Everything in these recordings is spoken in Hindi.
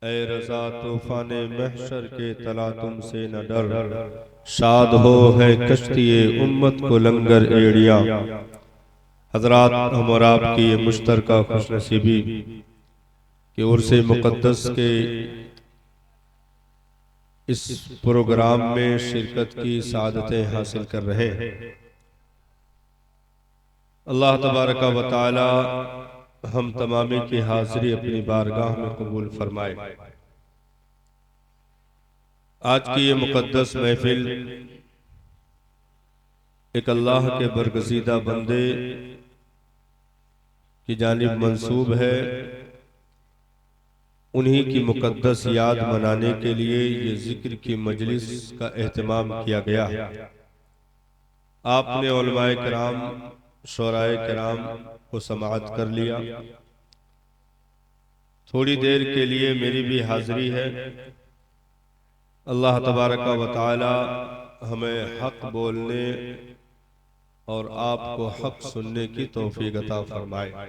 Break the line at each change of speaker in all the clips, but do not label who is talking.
ऐ रज़ा तूफान महशर के तला तुमसे न डर, शाद हो है कश्तिए उम्मत को लंगर एड़िया। हजरात, हम और आपकी ये मुश्तरका खुशनसीबी कि उर्से मुक़द्दस के इस प्रोग्राम में शिरकत की सादतें हासिल कर रहे हैं। अल्लाह तबारक व तआला हम तमामी की हाजिरी अपनी बारगाह में कबूल फरमाए। आज की ये मुक़द्दस महफिल एक अल्लाह के बरगज़ीदा बंदे की जानिब मंसूब है। उन्हीं की मुक़द्दस याद मनाने के लिए ये जिक्र की मजलिस का एहतमाम किया गया। आपने उलमाए किराम, शोराए किराम को समाअत कर लिया। थोड़ी देर के लिए मेरी भी हाजिरी है। अल्लाह तबारक व तआला हमें हक बोलने और आपको हक सुनने की तौफीक अता फरमाए।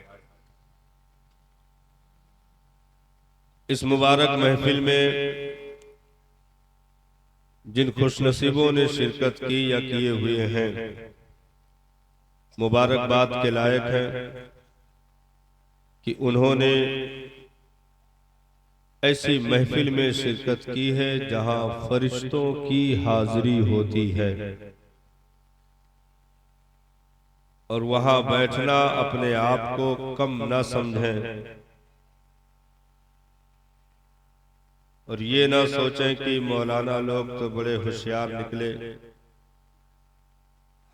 इस मुबारक महफिल में जिन खुशनसीबों ने शिरकत की या किए हुए हैं, मुबारकबाद के लायक है कि उन्होंने ऐसी महफिल में शिरकत की है जहां फरिश्तों की हाजिरी होती है और वहां बैठना अपने आप को कम न समझें और ये ना सोचें कि मौलाना लोग तो बड़े होशियार निकले,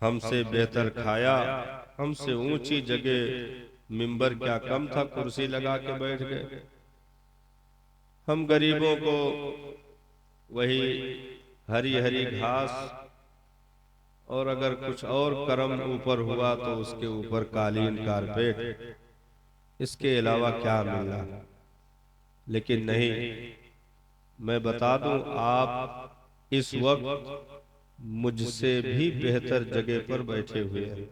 हमसे बेहतर खाया, हमसे ऊंची जगह मिंबर क्या कम था, कुर्सी लगा के बैठ गए। हम गरीबों को वही हरी हरी घास और अगर कुछ और करम ऊपर हुआ तो उसके ऊपर कालीन कारपेट, इसके अलावा क्या मिला। लेकिन नहीं, मैं बता दूं, आप इस वक्त मुझसे भी बेहतर जगह पर बैठे हुए हैं।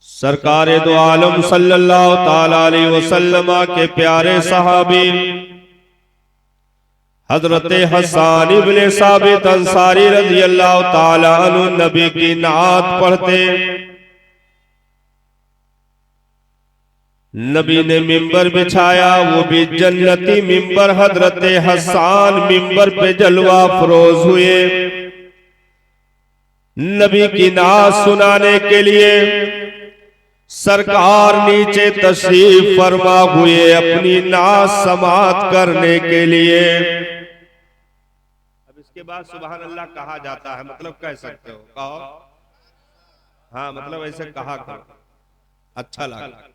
सरकार दो आलम सल्लल्लाहु ताला अलैहि वसल्लम के प्यारे सहाबी हजरत हसन इब्ने साबित अंसारी रज़ियल्लाहु ताला अन्हु नबी की नात पढ़ते। नबी ने मिंबर बिछाया, वो भी जन्नती मिंबर। हजरत हसन मिंबर पे जलवा फरोज हुए नबी की नात सुनाने के लिए। सरकार नीचे तशरीफ फरमा हुए अपनी नात समाअत करने के लिए। अब इसके बाद सुभान अल्लाह कहा जाता है, मतलब कह सकते हो, कहो। हाँ, मतलब ऐसे कहा करो, अच्छा लगा।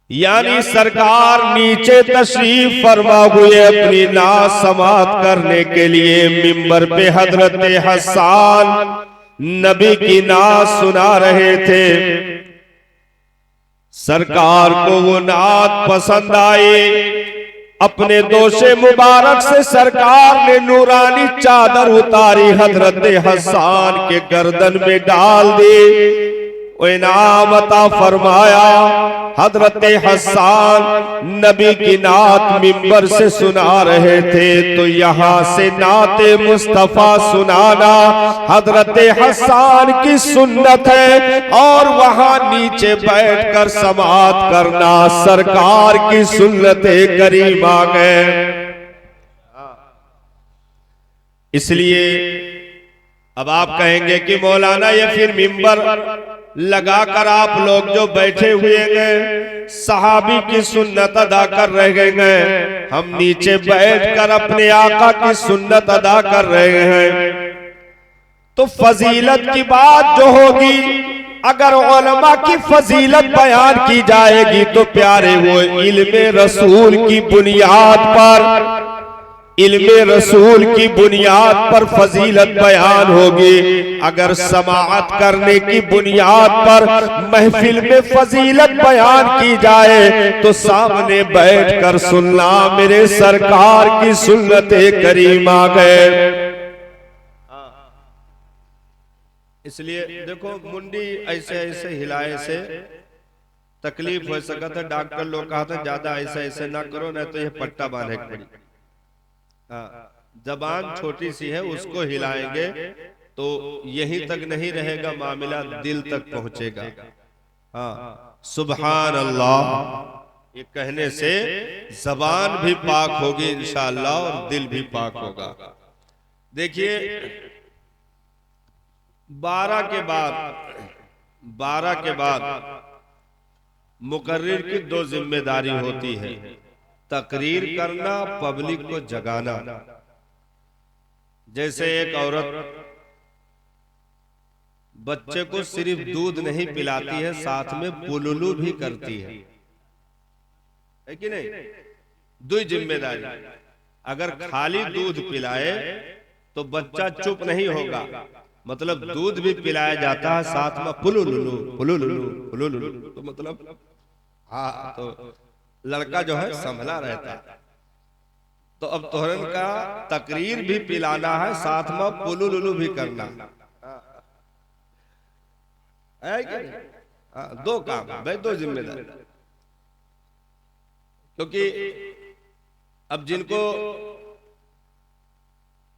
यानी सरकार नीचे तशरीफ फरमा हुए अपनी नात समाअत करने के लिए। मिंबर पे हजरत हसन नबी की नात सुना रहे थे। सरकार को वो नात पसंद आई। अपने दोषे मुबारक से सरकार ने नूरानी चादर उतारी, हजरत हसन के गर्दन में डाल दी, इनाम अता फरमाया। हजरत हसन नबी की नात मिंबर से सुना रहे थे, तो यहाँ से नाते मुस्तफा सुनाना हजरत हसन की सुन्नत है और वहां नीचे बैठकर समाअत करना सरकार की सुन्नत करीमा है। इसलिए अब आप कहेंगे कि मौलाना ये फिर मिंबर लगाकर आप लोग जो बैठे हुए हैं सहाबी की सुन्नत अदा कर रहे हैं, हम नीचे बैठकर अपने आका की सुन्नत अदा कर रहे हैं। तो फजीलत की बात जो होगी, अगर उलमा की फजीलत बयान की जाएगी तो प्यारे वो इल्मे रसूल की बुनियाद पर, इल्मे रसूल की बुनियाद पर फजीलत बयान होगी। अगर समाअत करने की बुनियाद पर महफिल में फजीलत बयान की जाए तो सामने बैठकर सुनना मेरे सरकार की सुन्नत करीमा गए। इसलिए देखो मुंडी ऐसे ऐसे हिलाए से तकलीफ हो सकता है। डॉक्टर लोग कहा था ज्यादा ऐसे ऐसे ना करो, नहीं तो ये पट्टा बांधे पड़ी। जबान छोटी सी है, उसको हिलाएंगे तो यहीं तक नहीं रहेगा, मामला दिल तक पहुंचेगा। हाँ, सुभान अल्लाह ये कहने से जबान भी पाक होगी इंशाअल्लाह और दिल भी पाक होगा। देखिए 12 के बाद मुकर्रिर की 2 जिम्मेदारी होती है, तकरीर करना, पब्लिक को जगाना। जैसे एक औरत बच्चे को सिर्फ दूध नहीं पिलाती है, साथ में पुलुलू भी करती है कि नहीं? 2 जिम्मेदारी। अगर खाली दूध पिलाए तो बच्चा चुप नहीं होगा, मतलब दूध भी पिलाया जाता है, साथ में पुलुलुलु पुलुलुलु पुलुलुलु, तो मतलब हाँ, तो लड़का जो है संभला रहता है। तो अब तोहरन का तकरीर भी पिलाना है, साथ में पुलुलुलु भी करना है कि नहीं? 2 काम भाई, 2 जिम्मेदारी। क्योंकि अब जिनको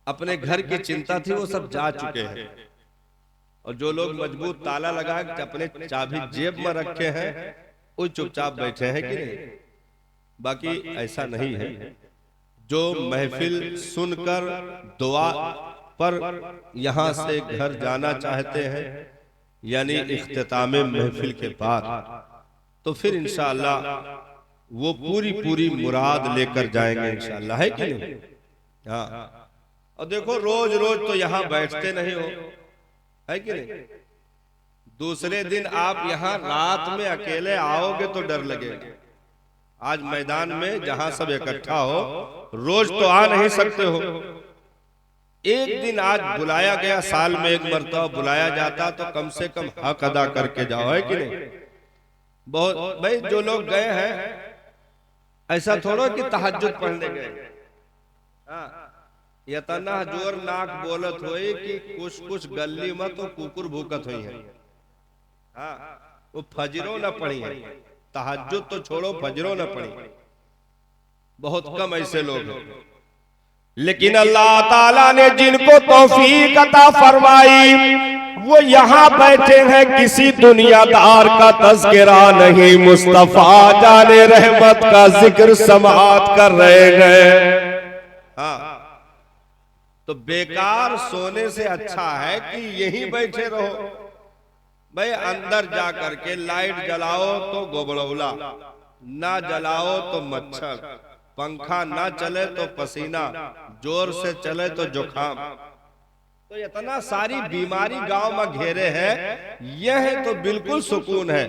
अपने घर की चिंता थी वो सब जा चुके हैं, और जो लोग मजबूत ताला लगा के अपने चाबी जेब में रखे हैं वो चुपचाप बैठे हैं कि नहीं? बाकी ऐसा नहीं है। जो महफिल सुनकर दुआ पर यहां से घर जाना चाहते हैं, यानी इख्तिताम महफिल के बाद, तो फिर इंशाअल्लाह वो पूरी मुराद लेकर जाएंगे इंशाअल्लाह, है कि नहीं? हाँ, और देखो रोज रोज तो यहाँ बैठते नहीं हो, है कि नहीं? दूसरे दिन आप यहाँ रात में अकेले आओगे तो डर लगेगा। आज मैदान में जहां सब इकट्ठा हो, रोज तो आ नहीं सकते हो। एक दिन आज बुलाया गया, साल में एक मरतबा बुलाया जाता तो कम से कम हक अदा करके जाओ, है कि नहीं? बहुत भाई जो लोग गए हैं, ऐसा थोड़ा कि तहज्जुद पढ़ने गए, इतना जोर नाक बोलत होई कि कुछ गली में तो कुकुर भूकत हुई है। हाँ, वो फजरों न पढ़ी है, तहज्जुद तो छोड़ो, फजरों न पढ़ी। बहुत कम ऐसे लोग हैं, लेकिन अल्लाह ताला ने जिनको तौफीक अता फरमाई वो यहाँ बैठे हैं, किसी दुनियादार का तज़किरा नहीं, मुस्तफा जाने रहमत का जिक्र समाअत कर रहे हैं। हाँ, तो बेकार सोने से अच्छा है कि यहीं बैठे रहो। भाई अंदर जा करके लाइट जलाओ तो गोबड़ौला, ना जलाओ तो मच्छर, पंखा ना चले तो पसीना, जोर से चले तो जुकाम, तो इतना सारी बीमारी गांव में घेरे है। यह तो बिल्कुल सुकून है,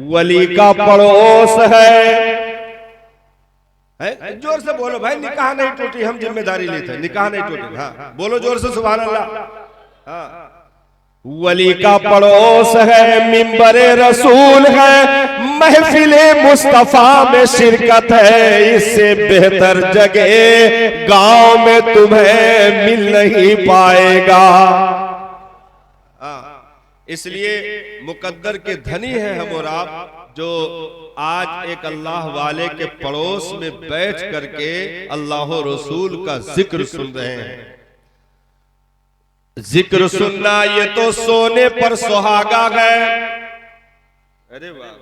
वली का पड़ोस है। जोर से बोलो भाई, निकाह नहीं टूटी, हम जिम्मेदारी लेते, निकाह नहीं टूटी। हाँ बोलो जोर से सुभान अल्लाह। हाँ, वली का पड़ोस है, मिंबरे रसूल है, महफिले मुस्तफा में शिरकत है, इससे बेहतर जगह गांव में तुम्हें मिल नहीं पाएगा। इसलिए मुकद्दर के धनी है हम और आप, जो आज एक अल्लाह वाले के पड़ोस में बैठ करके अल्लाह रसूल का जिक्र सुन रहे हैं। जिक्र सुनना ये तो सोने पर सुहागा है। अरे वाह,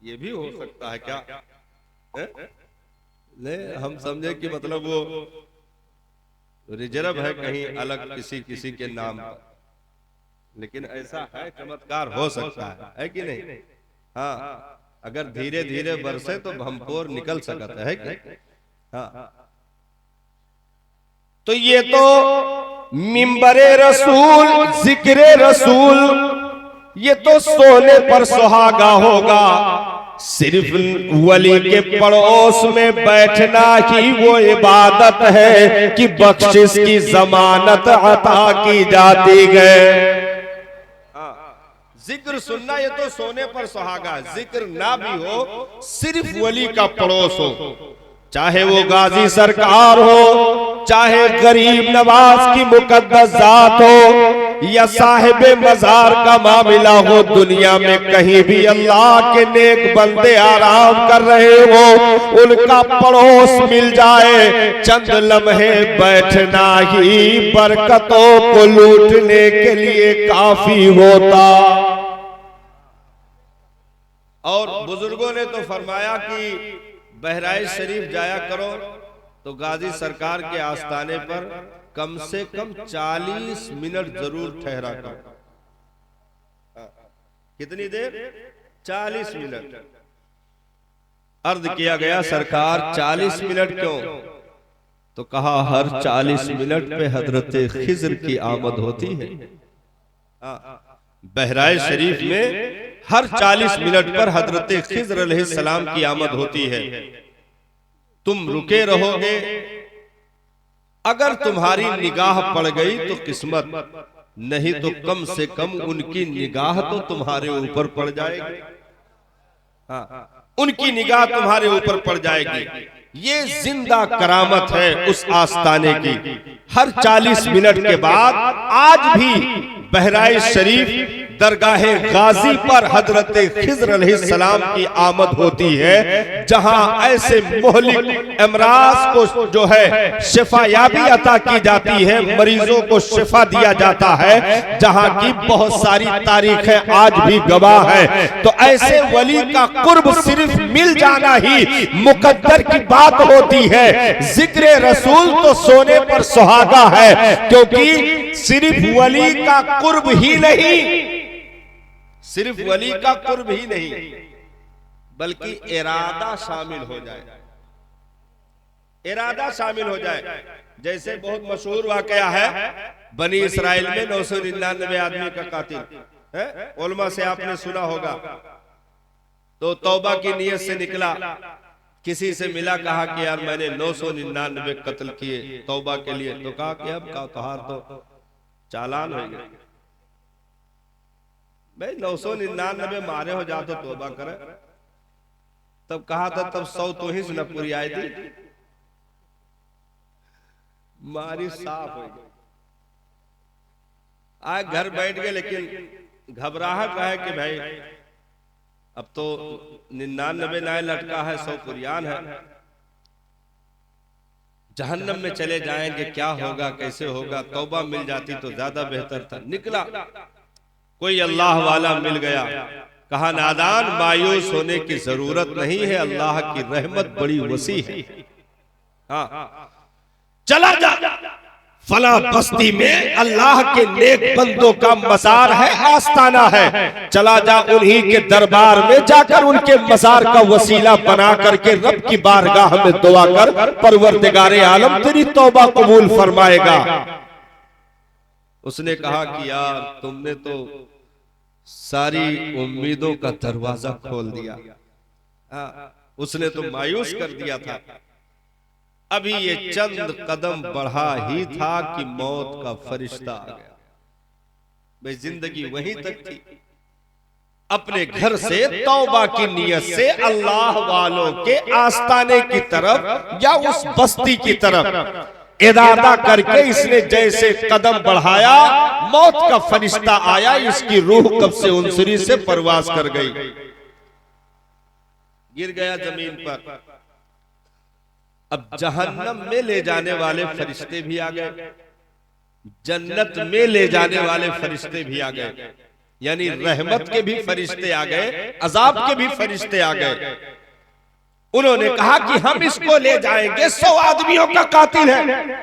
ये भी हो सकता है क्या? ले हम समझे कि मतलब वो रिजर्व है कहीं अलग किसी के नाम पर, लेकिन ऐसा है, चमत्कार हो सकता है कि नहीं? हाँ, अगर धीरे धीरे बरसे तो भमपोर निकल सकता है कि? हाँ, तो ये तो मिंबरे रसूल, जिक्रे रसूल, ये तो सोने पर सुहागा होगा। सिर्फ वली के पड़ोस में बैठना ही वो इबादत है कि बख्शिश की जमानत अता की जाती है। जिक्र सुनना ये तो सोने पर सुहागा, जिक्र ना भी हो, सिर्फ वली का पड़ोस हो, चाहे वो गाजी सरकार हो, चाहे गरीब नवाज की मुकद्दस जात हो, या साहिब मजार का मामला हो, दुनिया में कहीं भी अल्लाह के नेक बंदे आराम कर रहे हो, उनका पड़ोस मिल जाए, चंद लम्हे बैठना ही बरकतों को लूटने के लिए काफी होता। और बुजुर्गों ने तो फरमाया कि बहराइच शरीफ जाया करो तो गाजी सरकार के आस्थाने पर कम से कम 40 मिनट जरूर ठहरा करो। कितनी देर? 40 मिनट। अर्ज किया गया सरकार 40 मिनट क्यों? तो कहा हर 40 मिनट पे हजरत खिज्र की आमद होती है। बहराइच शरीफ में हर 40 मिनट पर हजरत खिज्र अलैहिस्सलाम की आमद होती है। तुम रुके रहोगे, अगर तुम्हारी निगाह पड़ गई तो किस्मत, नहीं तो कम से कम उनकी निगाह तो तुम्हारे ऊपर पड़ जाएगी। उनकी निगाह तुम्हारे ऊपर पड़ जाएगी। ये जिंदा करामत है उस आस्थाने की। हर 40 मिनट के बाद आज भी बहराइच शरीफ दरगाहे गाजी पर हजरत खिज्र अलैहिस्सलाम की आमद होती है, जहां ऐसे मोहलिक अमराज को जो है शिफायाबी अता की जाती है, मरीजों को शिफा दिया जाता है, जहां की बहुत सारी तारीखें आज भी गवाह है। तो ऐसे वली का कुर्ब सिर्फ मिल जाना ही मुकद्दर की बात होती है। जिक्र रसूल तो सोने पर सुहागा है, क्योंकि सिर्फ वली का कुर्ब ही नहीं, सिर्फ वली का कुर्ब ही नहीं, बल्कि इरादा शामिल हो जाए, इरादा शामिल हो जाए। जैसे बहुत मशहूर वाकया है, बनी इसराइल में 999 आदमी का कातिल है, उलमा से आपने सुना होगा। तो तौबा की नीयत से निकला, किसी से मिला, कहा कि यार मैंने 999 कत्ल किए तौबा के लिए। तो कहा कि अब का तोहार तो चालान हो गया भाई, 999 मारे हो जा तो तौबा करे। तब कहा था तब 100 तो ही सुना पूरी आई थी, मारी साफ हो गई। आज घर बैठ गए, लेकिन घबराहट रहा है कि भाई अब तो 99 नाय लटका है, 100 कुरियान है, जहन्नम में चले जाएंगे, क्या होगा कैसे होगा। तौबा मिल जाती तो ज्यादा बेहतर था। निकला, कोई अल्लाह वाला मिल गया, कहा नादान मायूस होने की जरूरत नहीं है, अल्लाह की रहमत बड़ी वसी है। हाँ, चला जा फला बस्ती में अल्लाह के नेक बंदों का मजार है, आस्थाना है, चला जा उन्हीं के दरबार में जाकर उनके मजार का वसीला बना करके रब की बारगाह में दुआ कर, परवरदिगारे आलम तेरी तौबा कबूल फरमाएगा। उसने कहा कि यार तुमने तो सारी उम्मीदों का दरवाजा खोल दिया। उसने तो मायूस कर दिया था। अभी ये चंद कदम बढ़ा ही था कि मौत का फरिश्ता आ गया। भाई जिंदगी वहीं तक थी। अपने घर से तौबा की नीयत से अल्लाह वालों के आस्थाने की तरफ या उस बस्ती की तरफ इरादा करके इसने जैसे कदम बढ़ाया, मौत का फरिश्ता आया, इसकी रूह कब से उनसरी से परवाज कर गई, गिर गया जमीन पर। अब जहन्नम में ले जाने वाले फरिश्ते भी आ गए, जन्नत में ले जाने वाले फरिश्ते भी आ गए, यानी रहमत के भी फरिश्ते आ गए, अजाब के भी फरिश्ते आ गए। उन्होंने कहा कि हम इसको ले जाएंगे, 100 आदमियों का कातिल है।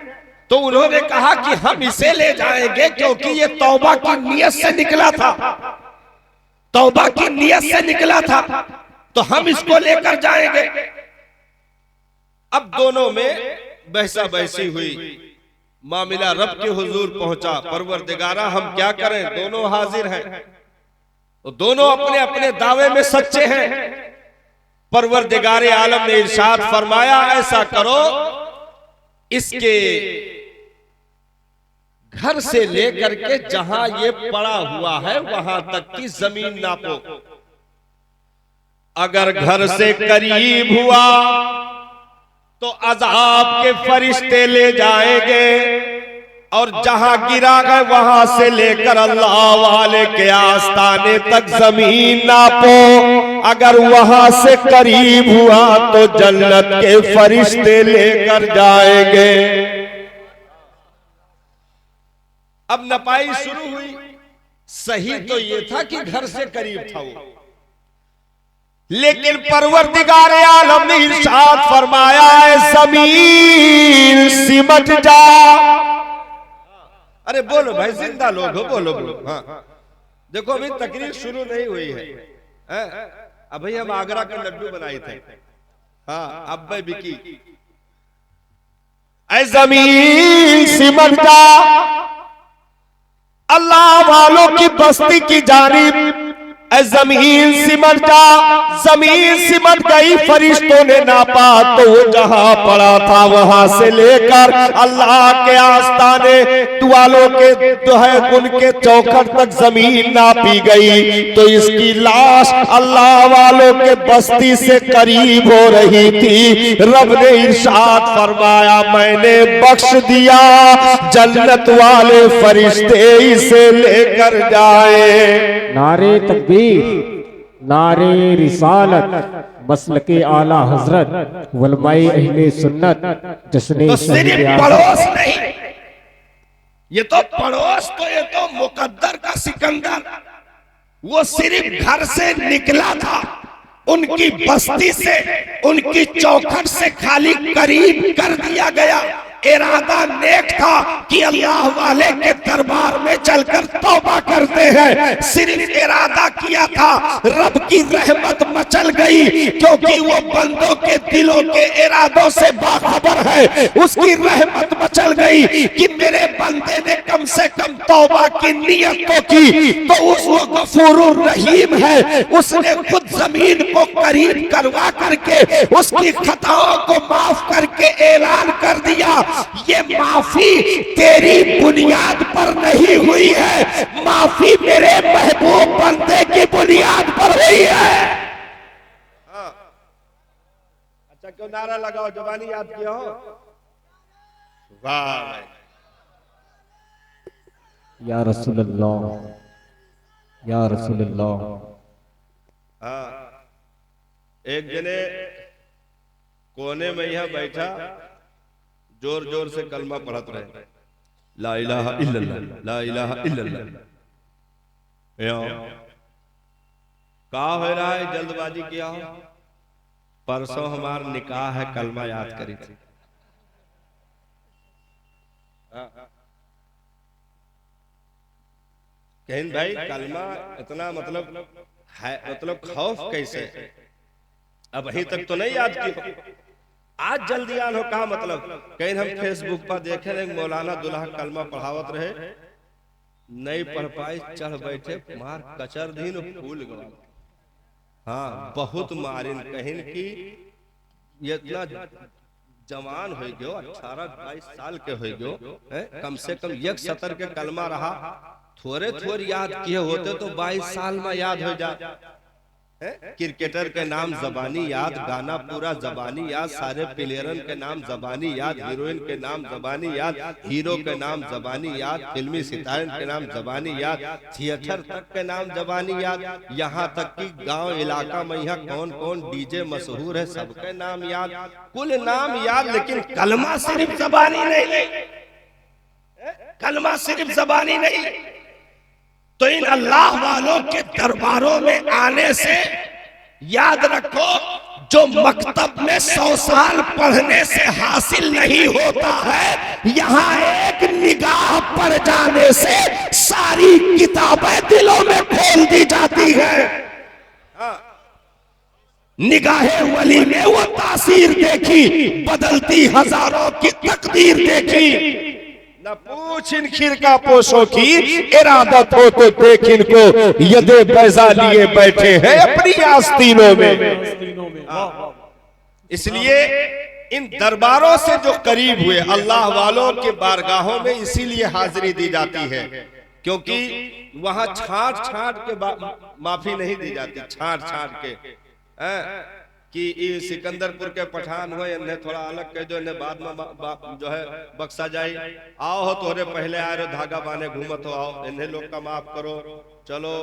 तो उन्होंने कहा कि हम इसे ले जाएंगे क्योंकि ये तौबा की नीयत से निकला था, तौबा की नीयत से निकला था, तो हम इसको लेकर जाएंगे। अब दोनों में बहसा बहसी हुई, मामला रब के हुजूर पहुंचा। परवरदिगारा हम क्या करें, दोनों हाजिर हैं, तो दोनों अपने अपने दावे में सच्चे हैं। परवरदिगारे आलम ने इरशाद फरमाया, ऐसा करो इसके घर से लेकर के जहां ये पड़ा हुआ है वहां तक की जमीन नापो, अगर घर से करीब हुआ तो अजाब के फरिश्ते ले जाएंगे, और जहां गिरा गए वहां से लेकर अल्लाह वाले के आस्ताने तक जमीन नापो, अगर वहां से करीब हुआ तो जन्नत के फरिश्ते लेकर जाएंगे। अब नपाई शुरू हुई। सही तो ये था कि घर से करीब था वो, लेकिन परवरदिगार आलम ने इरशाद फरमाया है जमीन सिमट जा। अरे बोलो भाई, जिंदा लोग हो, बोलो बोलो। हाँ देखो अभी तकरीर शुरू नहीं हुई है, अभी हम आगरा का लड्डू बनाए थे। हाँ अब भाई बिकी, ऐ जमीन सिमट जा, अल्लाह वालों की बस्ती की जानिब जमीन सिमट जा। जमीन सिमट गई, फरिश्तों ने नापा तो वो जहां पड़ा था वहां से लेकर अल्लाह के आस्ताने वालों के जो है उनके चौखट तक जमीन नापी गई तो इसकी लाश अल्लाह वालों के बस्ती से करीब हो रही थी। रब ने इरशाद फरमाया मैंने बख्श दिया, जन्नत वाले फरिश्ते इसे लेकर जाए।
नारे तकबीर, नारे रिसालत, मसलके आला हजरत, वलमाए अहले सुन्नत, जश्ने
तो सिर्फ पड़ोस नहीं, ये तो पड़ोस तो ये तो मुकद्दर का सिकंदर, वो सिर्फ घर से निकला था, उनकी बस्ती से उनकी चौखट से खाली करीब कर दिया गया। इरादा नेक था कि अल्लाह वाले के दरबार में चलकर तौबा करते हैं, सिर्फ इरादा किया था, रब की रहमत मचल गई क्योंकि वो बंदों के दिलों के इरादों से बाखबर है। उसकी रहमत मचल गई कि मेरे बंदे ने कम से कम तौबा की नियत तो की, तो उस वो गफूरुर रहीम है, उसने खुद जमीन को करीब करवा करके उसकी खताओं को माफ करके ऐलान कर दिया ये माफी तेरी बुनियाद पर नहीं हुई है, माफी मेरे महबूब बंदे की बुनियाद पर हुई है। अच्छा क्यों नारा लगाओ, जवानी याद किया हो? वाह
या रसूलल्लाह, या रसूलल्लाह।
हाँ एक जने कोने में यहां बैठा जोर जोर से कलमा पढ़त रहे, ला इलाहा इल्लल्लाह, ला इलाहा इल्लल्लाह। का हो रहा है, जल्दबाजी किया हो? परसों हमार निकाह है, कलमा याद करी थी। कहीं भाई कलमा इतना मतलब है, मतलब खौफ कैसे? अब अभी तक तो नहीं याद की, आज जल्दी आन हो, कहा मतलब? कहीं हम फेसबुक पर देखे रहे मौलाना दुल्हा कलमा पढ़ावत रहे, नहीं पढ़ पाई, चढ़ बैठे मार कचर दिन फूल गवा। हाँ बहुत मारिन, कहीं की ये इतना जवान हो गयो, 18-22 साल के हो गयो, कम से कम 170 के कलमा रहा, थोड़े थोड़े याद किए होते तो 22 साल में याद हो जा। क्रिकेटर के नाम जबानी याद, गाना पूरा जबानी याद, सारे प्लेयरन के नाम जबानी याद, हीरोइन के नाम जबानी याद, हीरो के नाम जबानी याद, फिल्मी सितारे के नाम जबानी याद, थिएटर तक के नाम जबानी याद, यहाँ तक कि गांव इलाका में यहाँ कौन कौन डीजे मशहूर है सबके नाम याद, कुल नाम याद, लेकिन कलमा सिर्फ जबानी नहीं, कलमा सिर्फ जबानी नहीं। तो इन अल्लाह वालों के दरबारों में आने से याद रखो, जो मकतब में 100 साल पढ़ने से हासिल नहीं होता है, यहाँ एक निगाह पर जाने से सारी किताबें दिलों में खोल दी जाती है। निगाहे वली ने वो तासीर देखी, बदलती हजारों की तकदीर देखी। न पूछ इन खिरका पोशों की, इरादत हो तो देख इनको, यदे बैजा लिए बैठे हैं अपनी आस्तीनों में। इसलिए इन दरबारों से जो करीब हुए अल्लाह वालों के बारगाहों में इसीलिए हाजिरी दी जाती है, क्योंकि वहां छांट छांट के माफी नहीं दी जाती, छांट छांट के कि ये सिकंदरपुर के पठान हो, इन्हें थोड़ा अलग कह दो, इन्हें बाद में जो है बख्शा जाए। आओ हो तोरे पहले आ रहे धागा बाने घूमत हो, आओ इन्हें लोग का माफ करो, चलो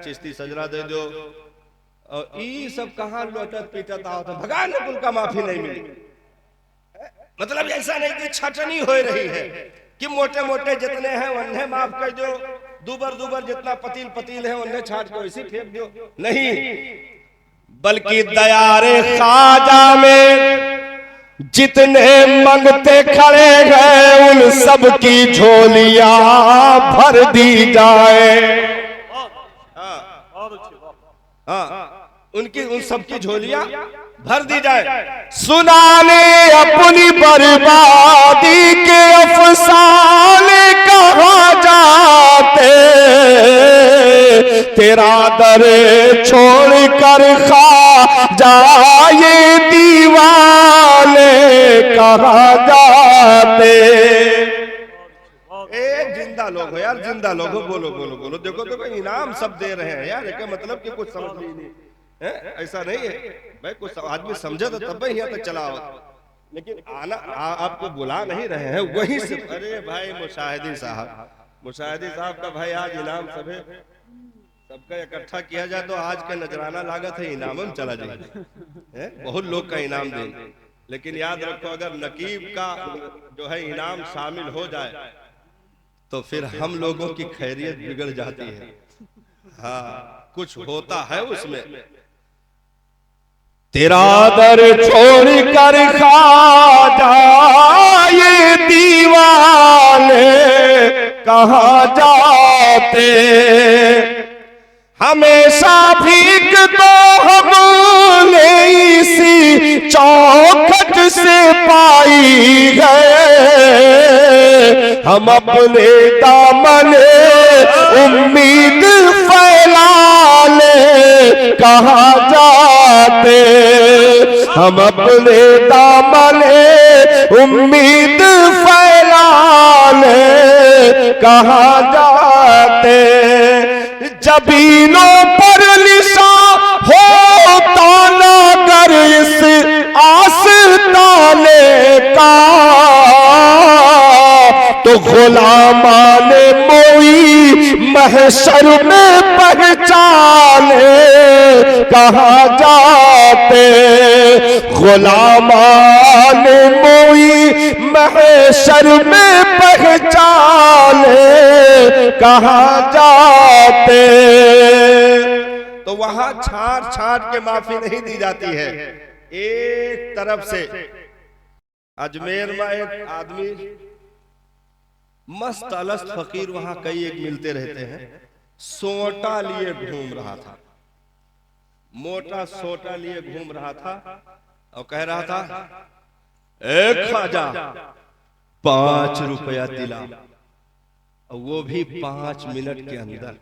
चिश्ती सजरा दे दो। और ये सब कहाँ लोटत पीटत आओ, तो भगवान ने कुल का माफी नहीं मिली। मतलब ऐसा नहीं कि छटनी हो रही है कि मोटे मोटे जितने हैं उन्हें माफ कर दो, दुबर दुबर जितना पतील पतील है उन्हें छाट के वैसे फेंक दो, नहीं, बल्कि दयारे खाजा में जितने मंगते खड़े हैं उन सब की झोलियां भर दी जाए। उनकी उन सब की झोलियां भर दी जाए। सुनाने अपनी बर्बादी के अफसाने कहाँ जाते, तेरा दर छोड़ कर खा जाए दीवाने कहाँ जाते। जिंदा लोग हो यार, जिंदा लोग हो, बोलो बोलो बोलो। देखो देखो इनाम सब दे रहे हैं यार, क्या मतलब कि कुछ समझ नहीं है, ऐसा नहीं है भाई, कुछ आदमी समझे तो तब यहाँ तक चला हो, लेकिन आना आपको बुला नहीं रहे हैं वहीं से। अरे भाई मुशाहिदी साहब का भाई आज इनाम सभे सबका इकट्ठा किया जाए तो आज का नजराना लागत है इनाम में चला जाए, बहुत लोग का इनाम देंगे। लेकिन याद रखो अगर नकीब का जो है इनाम शामिल हो जाए तो फिर हम लोगों की खैरियत बिगड़ जाती है। हाँ कुछ होता है उसमें। तेरा दर छोड़ कर खा जाए दीवाने कहाँ जाते, हमेशा भीख तो हमने इसी चौखट से पाई है, हम अपने दामने उम्मीद फैला ले कहाँ जाते, हम अपने दामने उम्मीद फैला ले कहाँ जाते। जबीनों पर लिशा होता ना कर इस आस्ताने का, तो गुलामाने मोई महशर में पहचाने कहाँ जाते, गुलामाने मोई महशर में पहचाने कहाँ जाते। तो वहां छाट छाट के माफी नहीं दी जाती है। एक तरफ से अजमेर में एक आदमी मस्त अलस्त फकीर वहां कई एक मिलते रहते हैं, सोटा लिए घूम रहा था, मोटा सोटा लिए घूम रहा था और कह रहा था एक ख्वाजा 5 रुपया दिला, वो भी 5 मिनट के अंदर।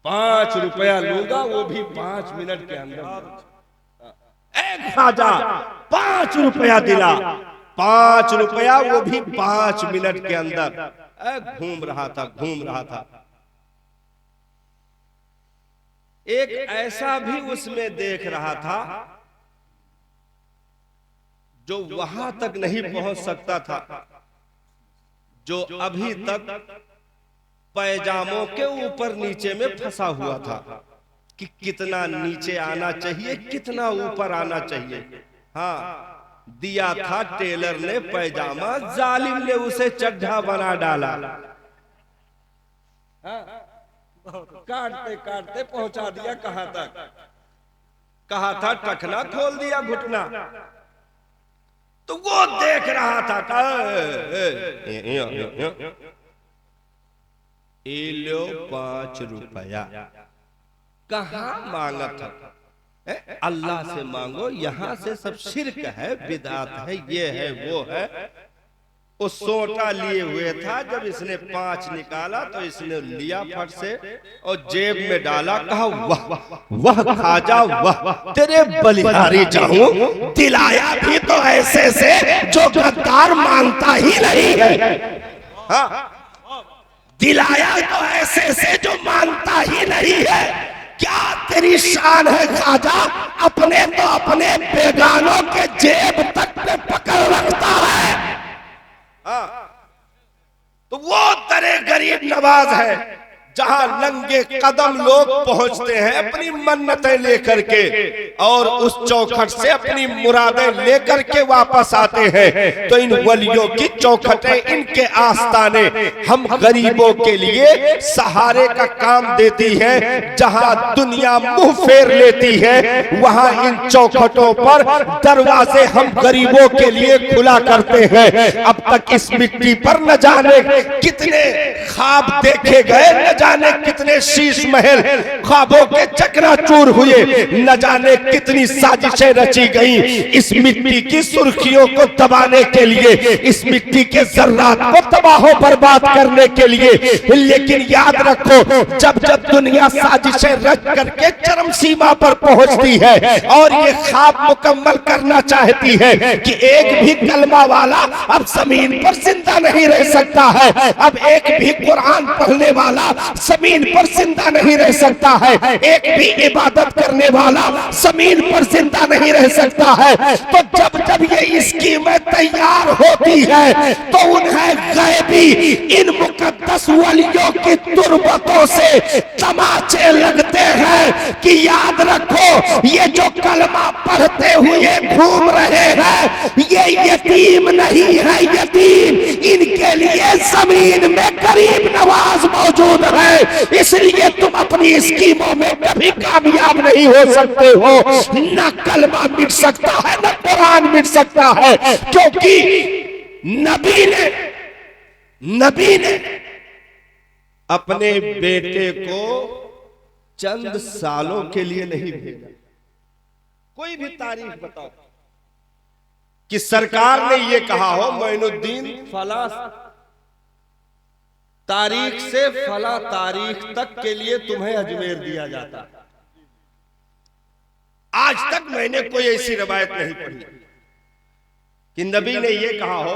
5 रुपया लूंगा वो भी 5 मिनट के अंदर। एक ख्वाजा 5 रुपया दिला, 5 रुपया वो भी 5 मिनट के अंदर। घूम रहा था। एक ऐसा भी उसमें देख रहा था जो वहां तक नहीं पहुंच सकता था, जो अभी तक पैजामों के ऊपर नीचे में फंसा हुआ था कि कितना नीचे आना चाहिए, कितना ऊपर आना चाहिए। हाँ दिया था टेलर ने पैजामा, जालिम ने उसे चड्ढा बना डाला। काटते काटते पहुंचा दिया कहां तक, कहा था टखना खोल दिया घुटना। तो वो देख रहा था ये लो 5 रुपया कहां मांगा था, अल्लाह से मांगो, यहां से सब शिर्क है, बिदात है, ये है वो है। वो सोटा लिए हुए था, जब इसने 5 निकाला तो इसने लिया फट से और जेब में डाला, कहा वाह वाह खाजा वाह, तेरे बलिहारी चाहूं, दिलाया भी तो ऐसे से जो गद्दार मांगता ही नहीं है। हाँ दिलाया तो ऐसे से जो मांगता ही नहीं है, क्या तेरी शान है ख्वाजा, अपने तो अपने बेगानों के जेब तक पे पकड़ रखता है। तो वो दरे गरीब नवाज है जहां नंगे कदम लोग पहुंचते हैं अपनी मन्नतें लेकर के, और उस चौखट से अपनी मुरादें लेकर के वापस आते हैं। तो इन वलियों की चौखटें, इनके आस्ताने हम गरीबों के लिए सहारे का काम देती है। जहां दुनिया मुंह फेर लेती है, वहां इन चौखटों पर दरवाजे हम गरीबों के लिए खुला करते हैं। अब तक इस मिट्टी पर न जाने कितने ख्वाब देखे गए, न जाने कितने शीश महल ख्वाबों के चकनाचूर हुए, न जाने कितनी साजिशें रची गई इस मिट्टी की सुर्खियों को दबाने के लिए, इस मिट्टी के जर्रात को तबाह बर्बाद करने के लिए। लेकिन याद रखो, जब जब दुनिया साजिशें रच करके चरम सीमा पर पहुंचती है और ये ख्वाब मुकम्मल करना चाहती है कि एक भी कलमा वाला अब जमीन पर जिंदा नहीं रह सकता है, अब एक भी कुरान पढ़ने वाला जमीन पर जिंदा नहीं रह सकता है, एक भी इबादत करने वाला जमीन पर जिंदा नहीं रह सकता है। तो जब जब ये स्कीमें तैयार होती है तो उन्हें गैबी इन मुकद्दस वलियों की तुरबतों से तमाचे लगते हैं कि याद रखो, ये जो कलमा पढ़ते हुए घूम रहे हैं ये यतीम नहीं है, यतीम इनके लिए जमीन में गरीब नवाज मौजूद है। इसलिए तुम अपनी स्कीमों में कभी कामयाब नहीं हो सकते हो। न कलमा मिट सकता है, न कुरान मिट सकता है, क्योंकि नबी ने अपने बेटे को चंद सालों के लिए नहीं भेजा। कोई भी तारीख बताओ कि सरकार ने यह कहा हो मोइनुद्दीन फला तारीख से फला तारीख तक के लिए तुम्हें अजमेर दिया जाता। आज तक मैंने कोई ऐसी रवायत नहीं पढ़ी कि नबी ने यह कहा हो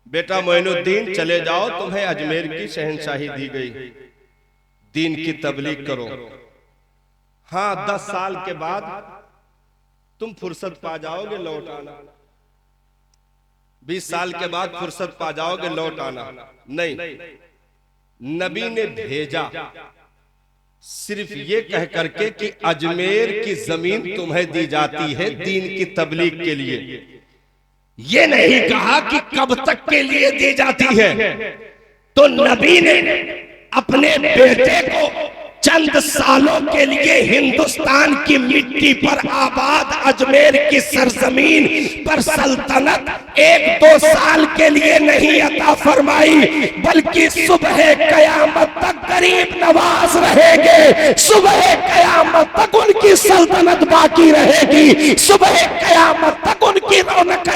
बेटा मोइनुद्दीन चले जाओ, तुम्हें अजमेर की शहंशाही दी गई, दीन की तबलीग करो। हाँ, 10 साल के बाद तुम फुर्सत पा जाओगे, लौट आना। 20 साल के बाद फुर्सत पा जाओगे, लौट आना। नहीं, नबी ने भेजा सिर्फ ये कह करके कि अजमेर की जमीन तुम्हें दी जाती है दीन की तबलीग के लिए। ये नहीं कहा कि कब तक के लिए दी जाती है। तो नबी ने अपने बेटे को चंद सालों के लिए हिंदुस्तान की मिट्टी पर आबाद अजमेर की सरजमीन पर सल्तनत 1-2 साल के लिए नहीं अता फरमाई, बल्कि सुबह कयामत तक गरीब नवाज रहेंगे, सुबह कयामत तक उनकी सल्तनत बाकी रहेगी, सुबह कयामत तक उनकी रौनक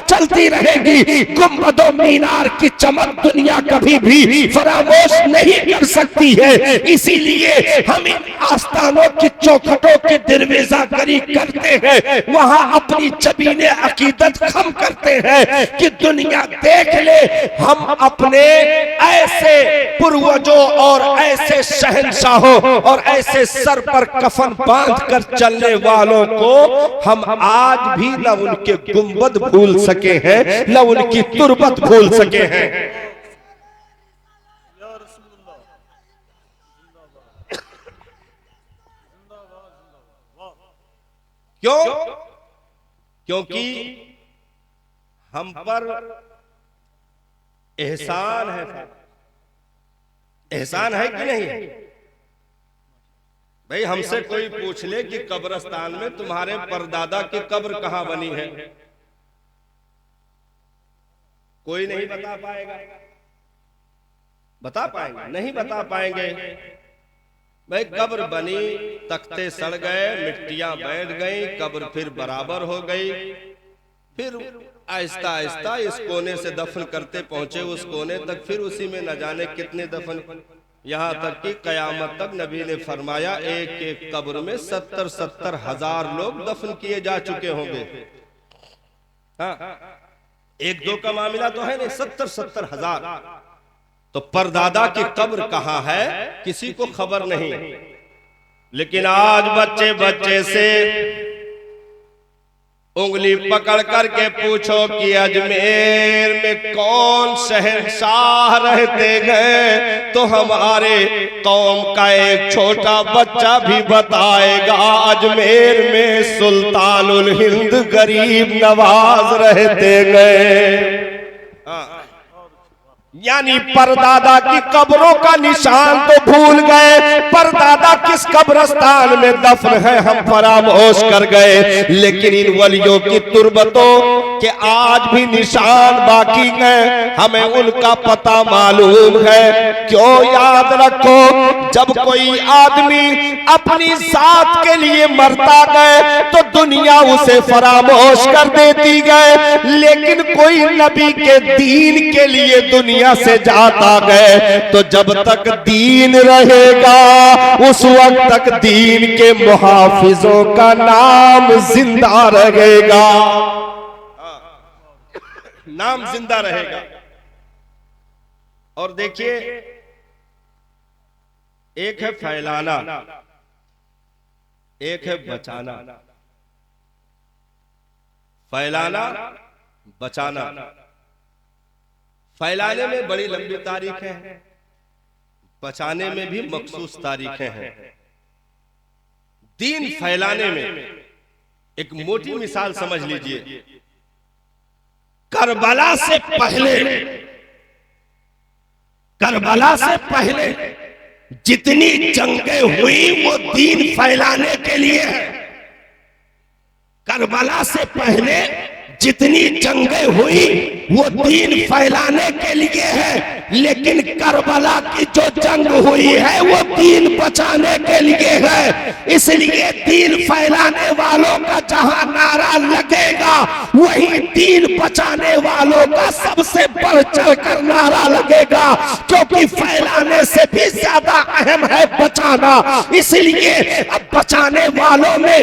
चलती रहेगी। गुंबदों मीनार की चमक दुनिया कभी भी फरामोश नहीं कर सकती है। इसीलिए हम इन आस्थानों की चौखटों की दरवेज़ागरी करते हैं, वहां अपनी जबीने अकीदत खम करते हैं कि दुनिया देख ले हम अपने ऐसे पूर्वजों और ऐसे शहंशाहों और ऐसे सर पर कफन बांध कर चलने वालों को हम आज भी न उनके गुंबद भूल सके हैं, न उनकी तुरबत भूल सके हैं। क्यों? क्योंकि हम पर एहसान है। एहसान है कि नहीं? भाई हमसे कोई पूछ ले कि कब्रिस्तान में तुम्हारे परदादा की कब्र कहां बनी है, कोई नहीं बता पाएगा। बता पाएंगे? नहीं बता पाएंगे। भाई कब्र बनी, तख्ते सड़ गए, मिट्टियां बैठ गई, कब्र फिर बराबर हो गई, फिर आहिस्ता आहिस्ता इस कोने से दफन करते पहुंचे उस कोने तक, फिर उसी में न जाने कितने दफन, यहां तक कि कयामत तक नबी ने फरमाया एक एक कब्र में 70-70 हजार लोग दफन किए जा चुके होंगे। हाँ, 1-2 का मामला तो है नहीं, 70-70 हजार। तो परदादा की कब्र कहां है किसी को खबर नहीं। लेकिन आज बच्चे बच्चे से उंगली पकड़ करके पूछो कि अजमेर में कौन शहंशाह रहते गए, तो हमारे कौम का एक छोटा बच्चा भी बताएगा अजमेर में सुल्तानुल हिंद गरीब नवाज रहते गए। यानी परदादा की कब्रों का निशान तो भूल गए, परदादा किस कब्रस्तान में दफन है हम फरामोश कर गए, लेकिन इन वलियों की तुर्बतों के आज भी निशान बाकी हैं, हमें उनका पता मालूम है। क्यों याद रखो, जब कोई आदमी अपनी जात के लिए मरता गए तो दुनिया उसे फरामोश कर देती गए, लेकिन कोई नबी के दीन के लिए दुनिया से जाता गए तो जब तक दीन रहेगा उस वक्त तक दीन के मुहाफिजों का नाम जिंदा रहेगा, नाम जिंदा रहेगा। और देखिए, एक है फैलाना, एक है बचाना। फैलाना, बचाना। फैलाने में बड़ी लंबी तारीखें हैं, बचाने में भी मखसूस तारीखें हैं। दीन फैलाने में एक मोटी मिसाल समझ लीजिए, करबला से पहले जितनी जंगें हुई वो दीन फैलाने के लिए है। करबला से पहले जितनी जंगें हुई वो दीन फैलाने के लिए है, लेकिन करबला की जो जंग हुई है वो दीन बचाने के लिए है। इसलिए दीन फैलाने वालों का जहां नारा लगेगा वही दीन बचाने वालों का सबसे बढ़ चढ़ कर नारा लगेगा, क्योंकि फैलाने से भी ज्यादा अहम है बचाना। इसलिए अब बचाने वालों में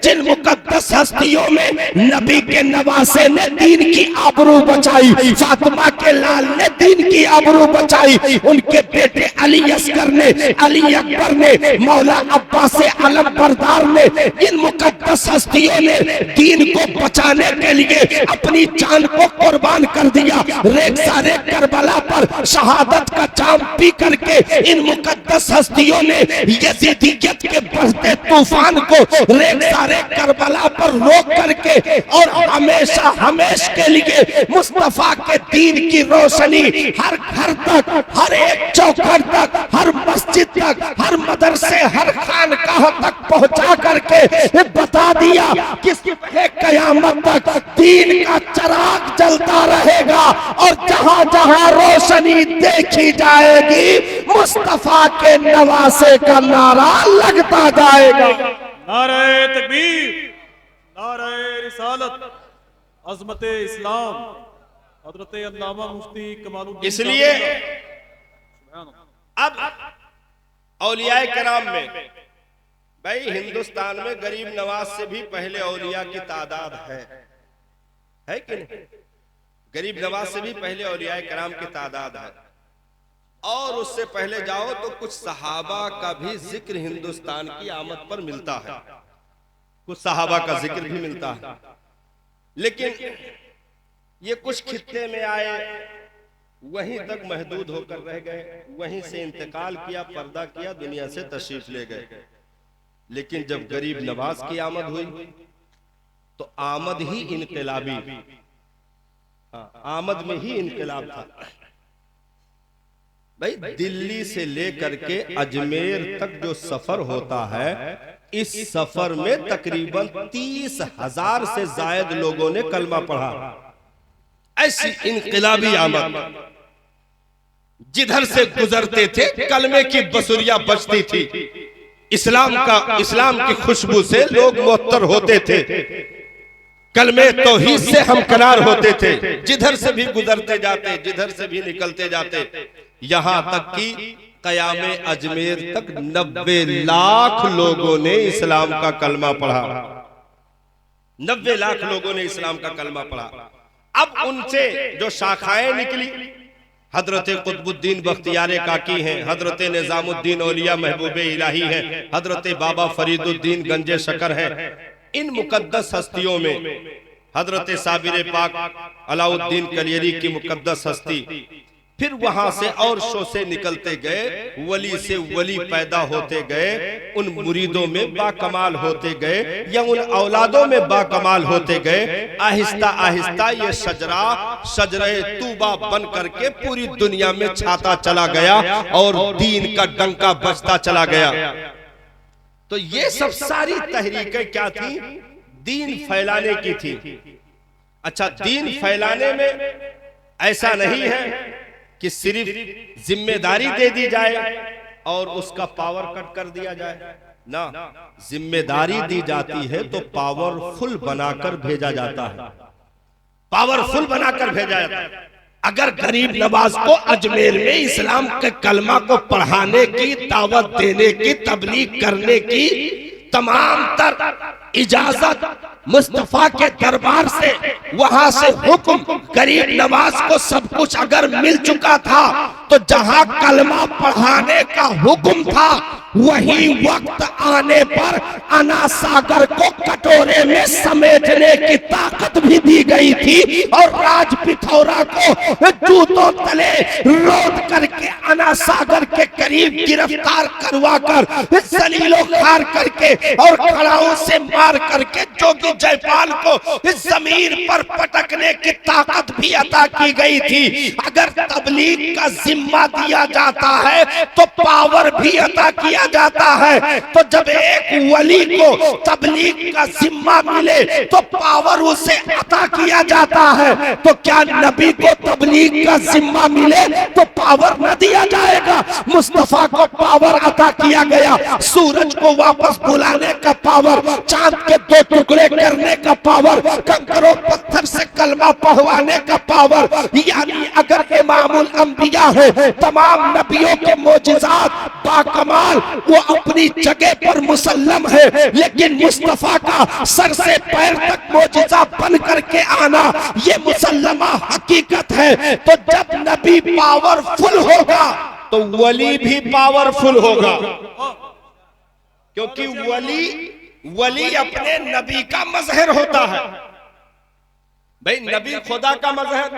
जिन मुकद्दस हस्तियों में नबी के नवासे ने दीन की आबरू बचाई, फातिमा के लाल ने दीन की आबरू बचाई, उनके बेटे अली असगर ने, अली अकबर ने, मौला अब्बास आलम बरदार ने, इन मुकद्दस हस्तियों ने दीन को बचाने के लिए अपनी जान को कुर्बान कर दिया। रेखसारे करबला पर शहादत का जाम पी करके इन मुकद्दस हस्तियों ने यजीदियत के बढ़ते तूफान को रेखसारे करबला पर रोक करके और हमेशा हमेश के लिए मुस्तफा के दीन की रोशनी हर घर तक, हर एक चौखट तक, हर मस्जिद तक, हर मदरसे, हर खानकाह तक पहुंचा करके बता दिया कि कयामत तक दीन का चिराग जलता रहेगा और जहां जहां रोशनी देखी जाएगी मुस्तफा के नवासे का नारा लगता जाएगा।
नारे तकबीर, नारे रिसालत, अज़मत इस्लाम, हज़रत अल्लामा मुफ्ती कमालुद्दीन।
इसलिए अब औलियाए कराम में भाई हिंदुस्तान में गरीब नवाज से भी पहले औलिया की तादाद है कि नहीं? गरीब नवाज से भी पहले औलियाए कराम की तादाद है। और उससे पहले जाओ तो कुछ सहाबा का भी जिक्र हिंदुस्तान की आमद पर मिलता है, कुछ सहाबा का जिक्र भी मिलता है। लेकिन ये कुछ खित्ते में आए, वहीं तक महदूद होकर रह गए, वहीं से इंतकाल किया, पर्दा किया, दुनिया से तशरीफ ले गए। लेकिन जब गरीब नवाज की आमद हुई तो आमद ही इनकलाबी, आमद में ही इनकलाब था। भाई दिल्ली से लेकर के अजमेर तक जो सफर होता है, इस सफर में तकरीबन 30,000 से जायद लोगों ने कलमा पढ़ा। ऐसी इनकलाबी आमद, जिधर से गुजरते थे कलमे की बसुरिया बजती थी, इस्लाम की खुशबू से लोग मुअत्तर होते थे, कलमे तौहीद से हमकनार होते थे। जिधर से भी गुजरते जाते, जिधर से भी निकलते जाते, यहां तक कि कयामे अजमेर तक 90 लाख लोगों ने इस्लाम का कलमा पढ़ा। 90 लाख लोगों ने इस्लाम का कलमा पढ़ा। अब उनसे जो शाखाएं निकली, हजरत कुतुबुद्दीन बख्तियार काकी हैं, हजरत निजामुद्दीन औलिया महबूब इलाही हैं, हजरत बाबा फरीदुद्दीन गंजे शकर हैं। इन मुकद्दस हस्तियों में हजरत साबिर पाक अलाउद्दीन कलियरी की मुकद्दस हस्ती, फिर वहां से और शो से निकलते गए, वली से वली पैदा होते गए, उन मुरीदों में बाकमाल होते गए या उन औलादों में बाकमाल होते गए। आहिस्ता आहिस्ता ये शजरा शजरे तूबा बन करके पूरी दुनिया में छाता चला गया और दीन का डंका बजता चला गया। तो ये सब सारी तहरीकें क्या थी? दीन फैलाने की थी। अच्छा, दीन फैलाने में ऐसा नहीं है कि सिर्फ जिम्मेदारी दे दी जाए और उसका पावर कट कर दिया जाए ना। जिम्मेदारी दी जाती है तो पावरफुल बनाकर भेजा जाता है, पावरफुल बनाकर भेजा जाता है। अगर गरीब नवाज को अजमेर में इस्लाम के कलमा को पढ़ाने की, दावत देने की, तबलीग करने की तमाम तर इजाजत मुस्तफा के दरबार से, वहां से हुक्म, गरीब नवाज को सब कुछ अगर मिल चुका था, तो जहां कलमा पढ़ाने का हुक्म था, वही वक्त आने पर अना सागर को कटोरे में समेटने की ताकत भी दी गई थी और राज पिथौरा को जूतों तले रोद करके अना सागर के करीब गिरफ्तार करवा कर जलीलो खार करके और खड़ाओं से मार करके जोगी जयपाल को इस जमीन पर पटकने की ताकत भी अता की गई थी। अगर तबलीग का जिम्मा दिया जाता है तो पावर भी अता किया जाता है। तो जब एक वली को तबलीग का जिम्मा मिले तो पावर उसे अता किया जाता है। तो क्या नबी को तबलीग का जिम्मा मिले तो पावर न दिया जाएगा? मुस्तफा को पावर अता किया गया, सूरज को वापस बुलाने का पावर, चांद के 2 टुकड़े करने का पावर, कंकरों पत्थर से कलमा पढ़वाने का पावर। यानी अगर इमामुल अंबिया है, तमाम नबियों के मोजिज़ात बाकमाल, वो अपनी जगह पर मुसल्लम है, लेकिन मुस्तफा का सर से पैर तक मोजिज़ा बन करके आना ये मुसल्लमा हकीकत है। तो जब नबी पावरफुल होगा तो वली भी पावरफुल होगा, क्योंकि वली अपने नबी का मजहर होता है। भाई, नबी खुदा का मजहर,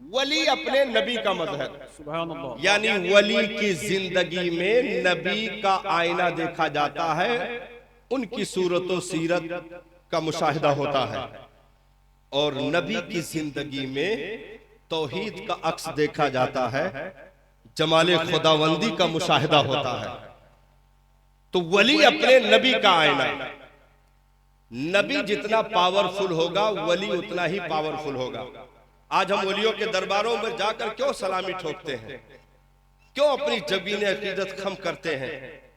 वली अपने नबी का मजहर।
सुभान अल्लाह।
यानी वली की जिंदगी में नबी का आईना देखा जाता है, उनकी सूरत व सीरत का मुशाहिदा होता है, और नबी की जिंदगी में तौहीद का अक्स देखा जाता है, जमाले खुदावंदी का मुशाहिदा होता है। तो वली अपने नबी का आईना। नबी जितना पावरफुल होगा, वली उतना ही पावरफुल होगा। आज हम वलियों के दरबारों में जाकर क्यों सलामी ठोकते हैं, क्यों अपनी जबीन अकीदत खम करते हैं?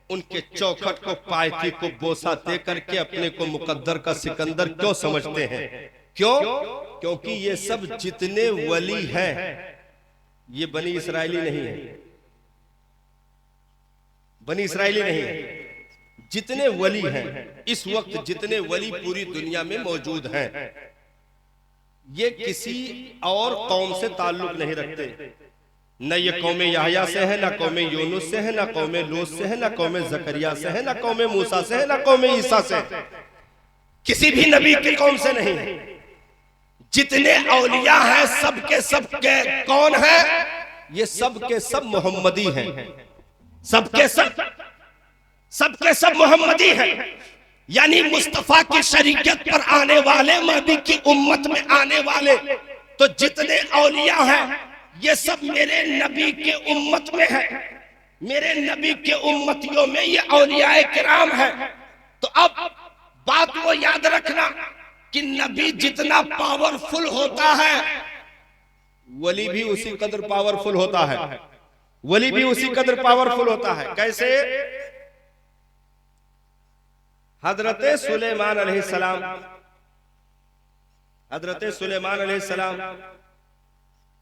उनके चौखट को, पायथी को बोसा दे करके अपने को मुकद्दर का सिकंदर क्यों समझते हैं? क्यों? क्योंकि ये सब जितने वली हैं, ये बनी इसराइली नहीं है, बनी इसराइली नहीं है। जितने वली हैं इस वक्त, जितने वली पूरी दुनिया में मौजूद हैं, ये किसी और कौम से ताल्लुक नहीं रखते। न ये कौम याहया से है, न कौम यूनुस से है, न कौम लूत से है, न कौम जकरिया से है, न कौम मूसा से है, न कौम ईसा से है। किसी भी नबी की कौम से नहीं। जितने औलिया हैं सबके सब कौन है? ये सबके सब मोहम्मदी हैं, सबके सब मोहम्मदी हैं। यानी मुस्तफा की शरीयत पर आने वाले, महदी की उम्मत में आने वाले, तो जितने औलिया हैं ये सब मेरे नबी के उम्मत में है, मेरे नबी के उम्मतियों में ये औलिया किराम है। तो अब बात को याद रखना कि नबी जितना पावरफुल होता है, वली भी उसी कदर पावरफुल होता है, वली भी उसी कदर पावरफुल होता है। कैसे? हजरत सुलेमान अलैहिस्सलाम, हजरत सुलेमान अलैहिस्सलाम,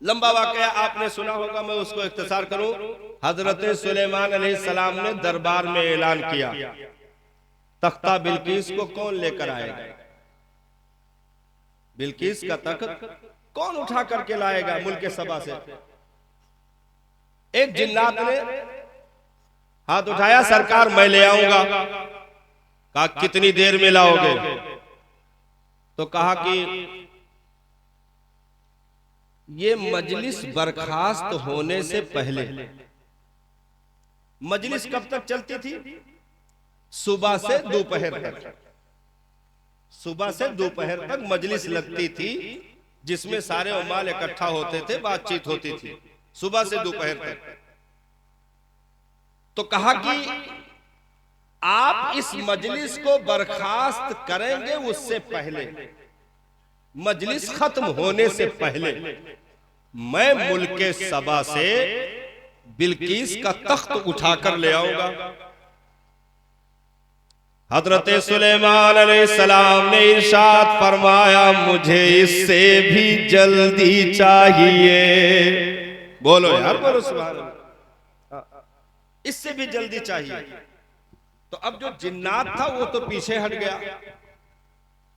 लंबा वाकया आपने सुना होगा, मैं उसको इख्तिसार करूं। हजरत सुलेमान अलैहिस्सलाम ने दरबार में ऐलान किया, तख्ता बिल्किस को कौन लेकर आएगा? बिल्किस का तख्त कौन उठा करके लाएगा मुल्क सबा से? एक जिन्नात ने हाथ उठाया, सरकार मैं ले आऊंगा। कहा कितनी देर में लाओगे? तो कहा कि ये मजलिस बर्खास्त होने से पहले। मजलिस कब तक चलती थी? सुबह से दोपहर तक। सुबह से दोपहर तक मजलिस लगती थी, जिसमें सारे उम्माल इकट्ठा होते थे, बातचीत होती थी सुबह से दोपहर तक। तो कहा कि आप इस मजलिस को बर्खास्त करेंगे उससे पहले, मजलिस खत्म होने से पहले मैं मुल्क सबा से बिल्कीस का तख्त उठाकर ले आऊंगा। हजरत सुलेमान अलैहिस्सलाम ने इरशाद फरमाया, मुझे इससे भी जल्दी चाहिए। बोलो यार, बोलो सुभान अल्लाह। इससे भी जल्दी चाहिए। तो अब जो जिन्नात था वो तो पीछे हट गया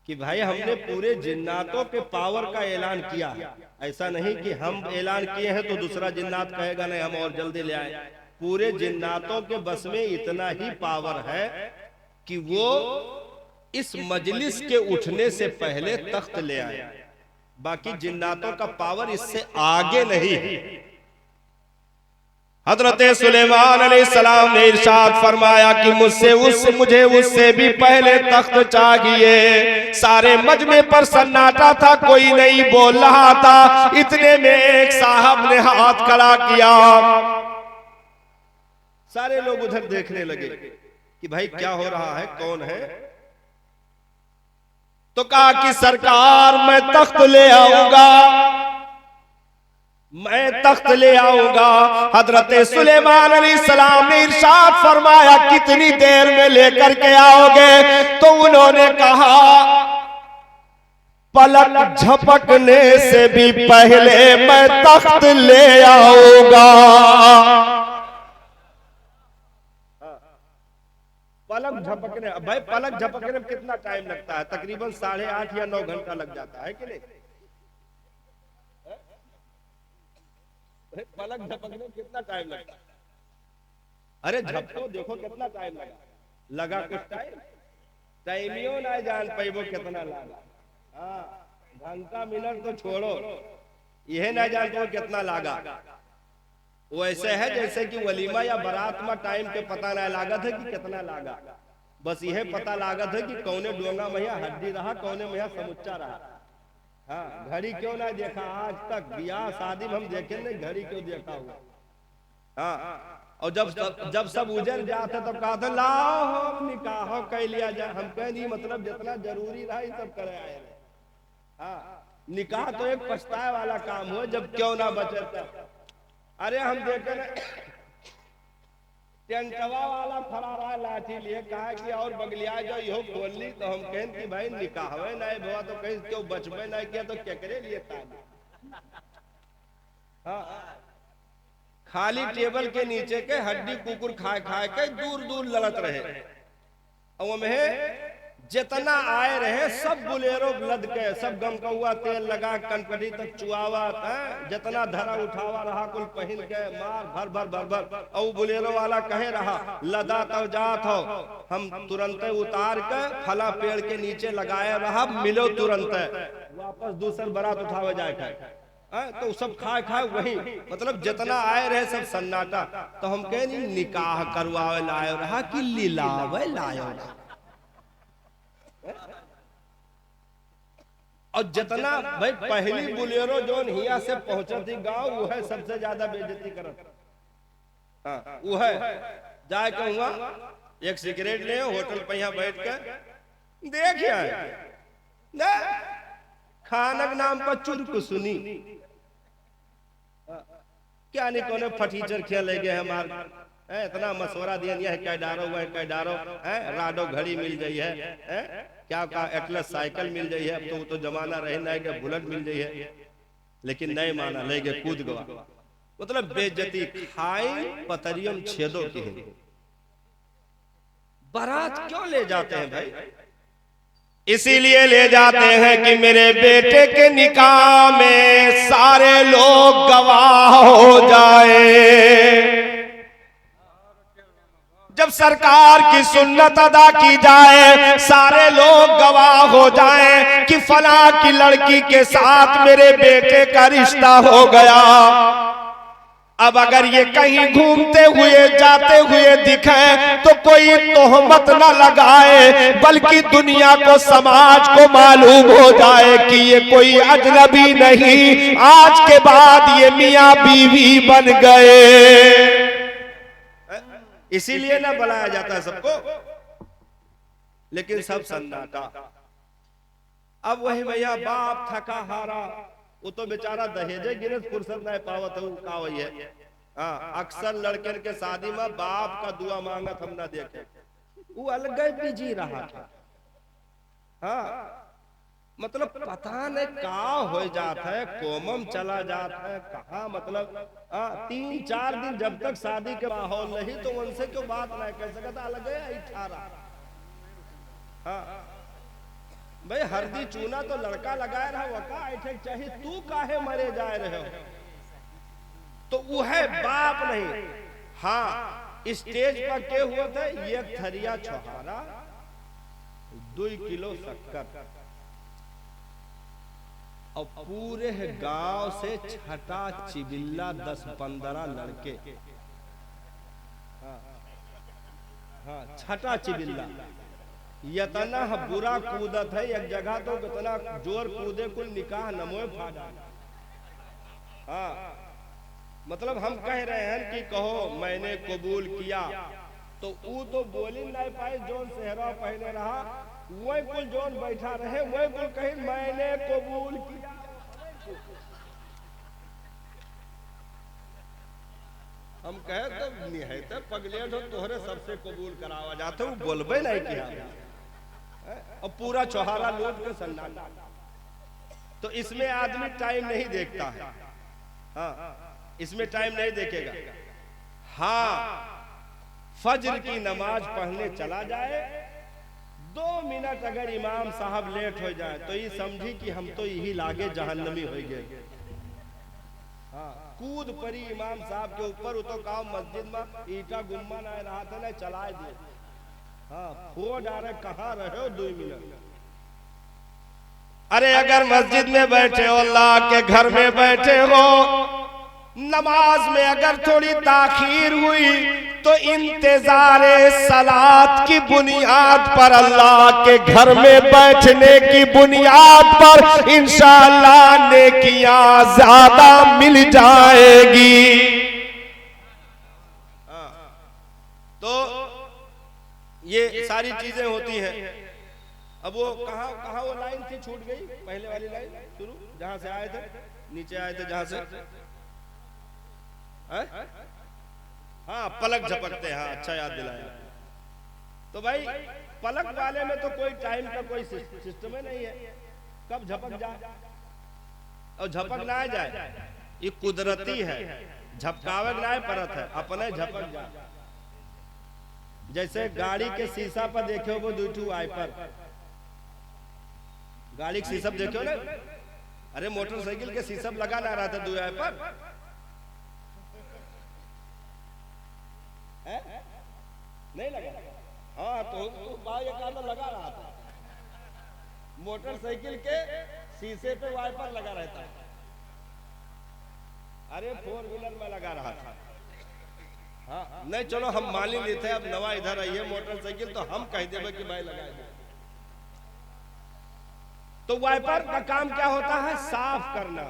कि भाई हमने पूरे जिन्नातों के पावर का ऐलान किया। ऐसा नहीं कि हम ऐलान किए हैं तो दूसरा जिन्नात कहेगा नहीं हम और जल्दी ले आए। पूरे जिन्नातों के बस में इतना ही पावर है कि वो इस मजलिस के उठने से पहले तख्त ले आए। बाकी जिन्नातों का पावर इससे आगे नहीं है। हजरत सुलेमान अलैहिस्सलाम ने इरशाद फरमाया कि मुझे उससे भी पहले तख्त चाहिए। सारे मजमे पर सन्नाटा था, कोई नहीं बोल रहा था। इतने में एक साहब ने हाथ खड़ा किया। सारे लोग उधर देखने लगे कि भाई क्या हो रहा है, कौन है? तो कहा कि सरकार मैं तख्त ले आऊंगा, मैं तख्त ले आऊंगा। हजरत सुलेमान अलैहिस्सलाम ने इरशाद फरमाया, कितनी देर में लेकर के आओगे? तो उन्होंने कहा, पलक झपकने से भी पहले मैं तख्त ले आऊंगा। पलक झपकने, भाई पलक झपकने में कितना टाइम लगता है? तकरीबन 8.5 या 9 घंटा लग जाता है कि नहीं? पलक झपकने में कितना टाइम लगता है? अरे झपको, देखो कितना टाइम लगा कुछ टाइमियो ना जान पाइबो कितना लगा। हाँ, घंटा मिनट तो छोड़ो, यह ना जान पाओ कितना लगा। वो ऐसे है जैसे कि वलीमा या बारात में टाइम के पता ना लागत है कि कितना लागा। बस यह पता लागत है कि कौने डोंगा मैया हड्डी रहा, कौने मैया समुच्चा रहा। हाँ, घड़ी क्यों ना देखा आज तक? ब्याह शादी में हम देखे नहीं, घड़ी क्यों देखा हुआ? हाँ, और जब सब उजर जाते तब कहा था लाओ हम निकाह कर लिया जाए। हम कह नहीं, मतलब जितना जरूरी रहा ये सब करे आए। हाँ, निकाह तो एक पछताए वाला काम हो, जब क्यों ना बचे तब। अरे हम देखे ना, टेंटवा वाला खड़ा रहा लाठी लिए, कहा कि और बगलिया जो यो खोल ली। तो हम कहें कि भाई निकाहवे नहीं हुआ तो कहीं क्यों बचबे नहीं किया तो केकरे लिए ताली। हाँ, खाली टेबल के नीचे के हड्डी कुकुर खाए खाए के दूर दूर लड़त रहे। और में जितना आए रहे सब बुलेरो लद के, सब गम कौआ तेल लगा कनपटी तक चुआवा था। जितना धरा उठावा रहा कुल पहन के मार भर भर भर भर। और बुलेरो वाला कहे रहा लदा तो जात हो, हम तुरंत उतार के फला पेड़ के नीचे लगाए रहा, मिलो तुरंत वापस दूसर बारात उठावे जाए। तो सब खाए खाए वही, मतलब जितना आए रहे सब सन्नाटा। तो हम कहे नहीं निकाह करवावे लायो रहा कि लीलावे लायो रहा। और जितना भाई पहली बुलेरो जो हिया से पहुंचा थी गांव, वो है सबसे ज्यादा बेइज्जती करत। हाँ, वो है जाए के हुआ एक सिगरेट ले होटल पे यहाँ बैठ के देखिए खानक नाम पर चुर्क सुनी। क्या नहीं कोने फटीचर खेल ले गए हमारे, इतना मशवरा दिया है क्या डारो हुआ है, क्या डारो है, राडो घड़ी मिल गई है, क्या कहा एटलस साइकिल मिल गई है। अब तो वो तो जमाना रहे ना कि बुलेट मिल गई है, लेकिन नहीं माना, ले गए कूद गवा। मतलब बेइज्जती खाई पतरियम छेदों की है। बारात क्यों ले जाते हैं भाई? इसीलिए ले जाते हैं कि मेरे बेटे के निकाह में सारे लोग गवाह हो जाए। जब सरकार की सुन्नत अदा की जाए, सारे लोग गवाह हो जाएं कि फला की लड़की के साथ मेरे बेटे का रिश्ता हो गया। अब अगर ये कहीं घूमते हुए जाते हुए दिखे तो कोई तोहमत न लगाए, बल्कि दुनिया को, समाज को मालूम हो जाए कि ये कोई अजनबी नहीं, आज के बाद ये मियां बीवी बन गए। इसीलिए ना बुलाया जाता है सबको, लेकिन सब सन्नाटा। अब वही भैया बाप थका हारा, वो तो बेचारा दहेजे गिरत फुर्सत नहीं पावत है, का वही है। हाँ, अक्सर लड़के के शादी में बाप का दुआ मांगत हम ना देखे, वो अलग ही जी रहा था। हाँ, मतलब पता नहीं का हो जाता है, कोमम चला जाता है कहा, मतलब 3-4 दिन जब तक शादी के माहौल नहीं तो उनसे क्यों बात नहीं कर सकता, अलग है। हाँ भाई, हरदी चूना तो लड़का लगाए रहा, वका ऐठे चाहिए, तू काहे मरे जाए रहे हो, तो वो है बाप नहीं। हाँ, स्टेज पर के हुआ था, ये थरिया छोहारा, 2 किलो शक्कर, और पूरे गांव से छठा चिबिल्ला 10-15 लड़के। हाँ, छठा चिबिल्ला इतना बुरा कूदत है, एक जगह तो इतना जोर कूदे कुल निकाह नमोए फाड़ा। हाँ, मतलब हम कह रहे हैं कि कहो मैंने कबूल किया, तो वो तो बोल ही नहीं पाए, जोन सेहरा पहने रहा वही कुल जोन बैठा रहे वही कुल कहीं मैंने कबूल किया। हम कहे तो निहत पगलेट हो, तोहरे सबसे कबूल करावा जाते, वो बोलबे नहीं किया, और पूरा चौहारा लूट के सन्नाटा। तो इसमें आदमी टाइम नहीं देखता है। हाँ, इसमें टाइम नहीं देखेगा। हाँ, फज्र की नमाज पढ़ने चला जाए, 2 मिनट अगर इमाम साहब लेट हो जाए तो ये समझी कि हम तो यही लागे जहन्नमी हो गए। हाँ, कूद पड़ी इमाम साहब के ऊपर, वो तो काम मस्जिद में ईटा गुम्मा ना रहा था ना, चलाए दिए। हाँ, हो डारे, कहाँ रहे हो 2 मिनट। अरे अगर मस्जिद में बैठे हो, अल्लाह के घर में बैठे हो, नमाज में अगर थोड़ी ताखीर हुई तो इंतजारे सलात की बुनियाद पर, अल्लाह के घर में बैठने की बुनियाद पर इंशाअल्लाह नेकियां ज्यादा मिल जाएगी। तो ये सारी चीजें होती हैं। अब वो कहाँ वो लाइन थी, छूट गई, पहले वाली लाइन शुरू जहां से आए थे, नीचे आए थे जहां से। हाँ, पलक झपकते हैं। हाँ, अच्छा याद दिलाया। तो भाई पलक वाले में तो कोई टाइम का कोई सिस्टम ही नहीं है, कब झपक जाए और झपक ना जाए, ये कुदरती है, झपकावे ना परत है, अपने झपक जाए। जैसे गाड़ी के शीशा पर देखे हो वो 2 वाइपर, गाड़ी के शीशा देखे हो ना, अरे मोटरसाइकिल के शीशा लगा ना रहा था 2 वाइपर, नहीं लगा। हाँ, तो लगा रहा था, मोटरसाइकिल के शीशे पे वाइपर लगा रहता है। अरे 4 व्हीलर में लगा रहा था। हाँ, नहीं चलो हम मान ही लेते, अब नवा इधर आई है मोटरसाइकिल तो हम कह देंगे कि भाई लगाए दे। तो वाइपर का काम क्या होता है, साफ करना।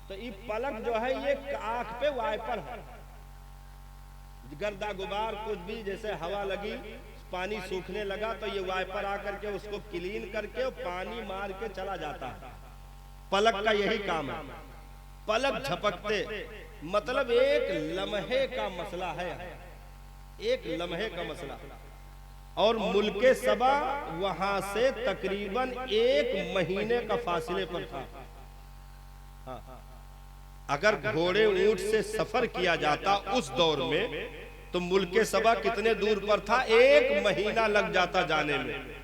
तो ये पलक जो है ये आंख पे वाइपर है, गर्दा गुबार कुछ भी, जैसे हवा लगी, पानी सूखने लगा तो ये वाइपर आकर के उसको क्लीन करके पानी मार के चला जाता है। पलक का यही काम है, पलक झपकते, मतलब एक लम्हे का मसला है, एक लम्हे का मसला। और मुल्के सबा वहां से तकरीबन 1 महीने का फासले पर था। हाँ, अगर घोड़े ऊंट से सफर किया जाता उस दौर में तो मुल्के सबा कितने दूर पर था, 1 महीना लग जाता जाने में।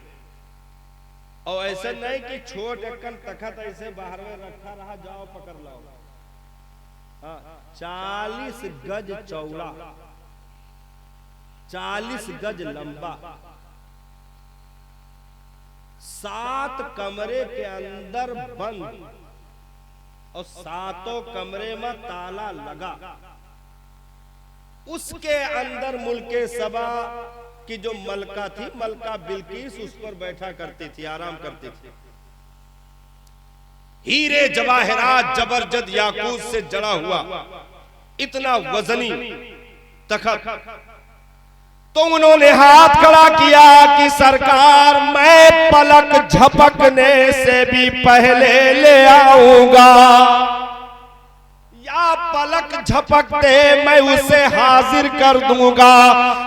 और ऐसा नहीं कि छोट एकन तखत ऐसे बाहर में रखा रहा, जाओ पकड़ लाओ। हाँ, 40 गज चौड़ा, 40 गज लंबा, 7 कमरे के अंदर बंद और 7 कमरे में ताला लगा। उसके अंदर मुल्के सबा की जो मलका थी, मलका बिल्किस, उस पर बैठा करती थी, आराम करती थी। हीरे जवाहरात जबरजद याकूत से जड़ा हुआ इतना वजनी तखत। तो उन्होंने हाथ खड़ा किया कि सरकार, मैं पलक झपकने से भी पहले ले आऊंगा, या पलक झपकते मैं उसे हाजिर कर दूंगा।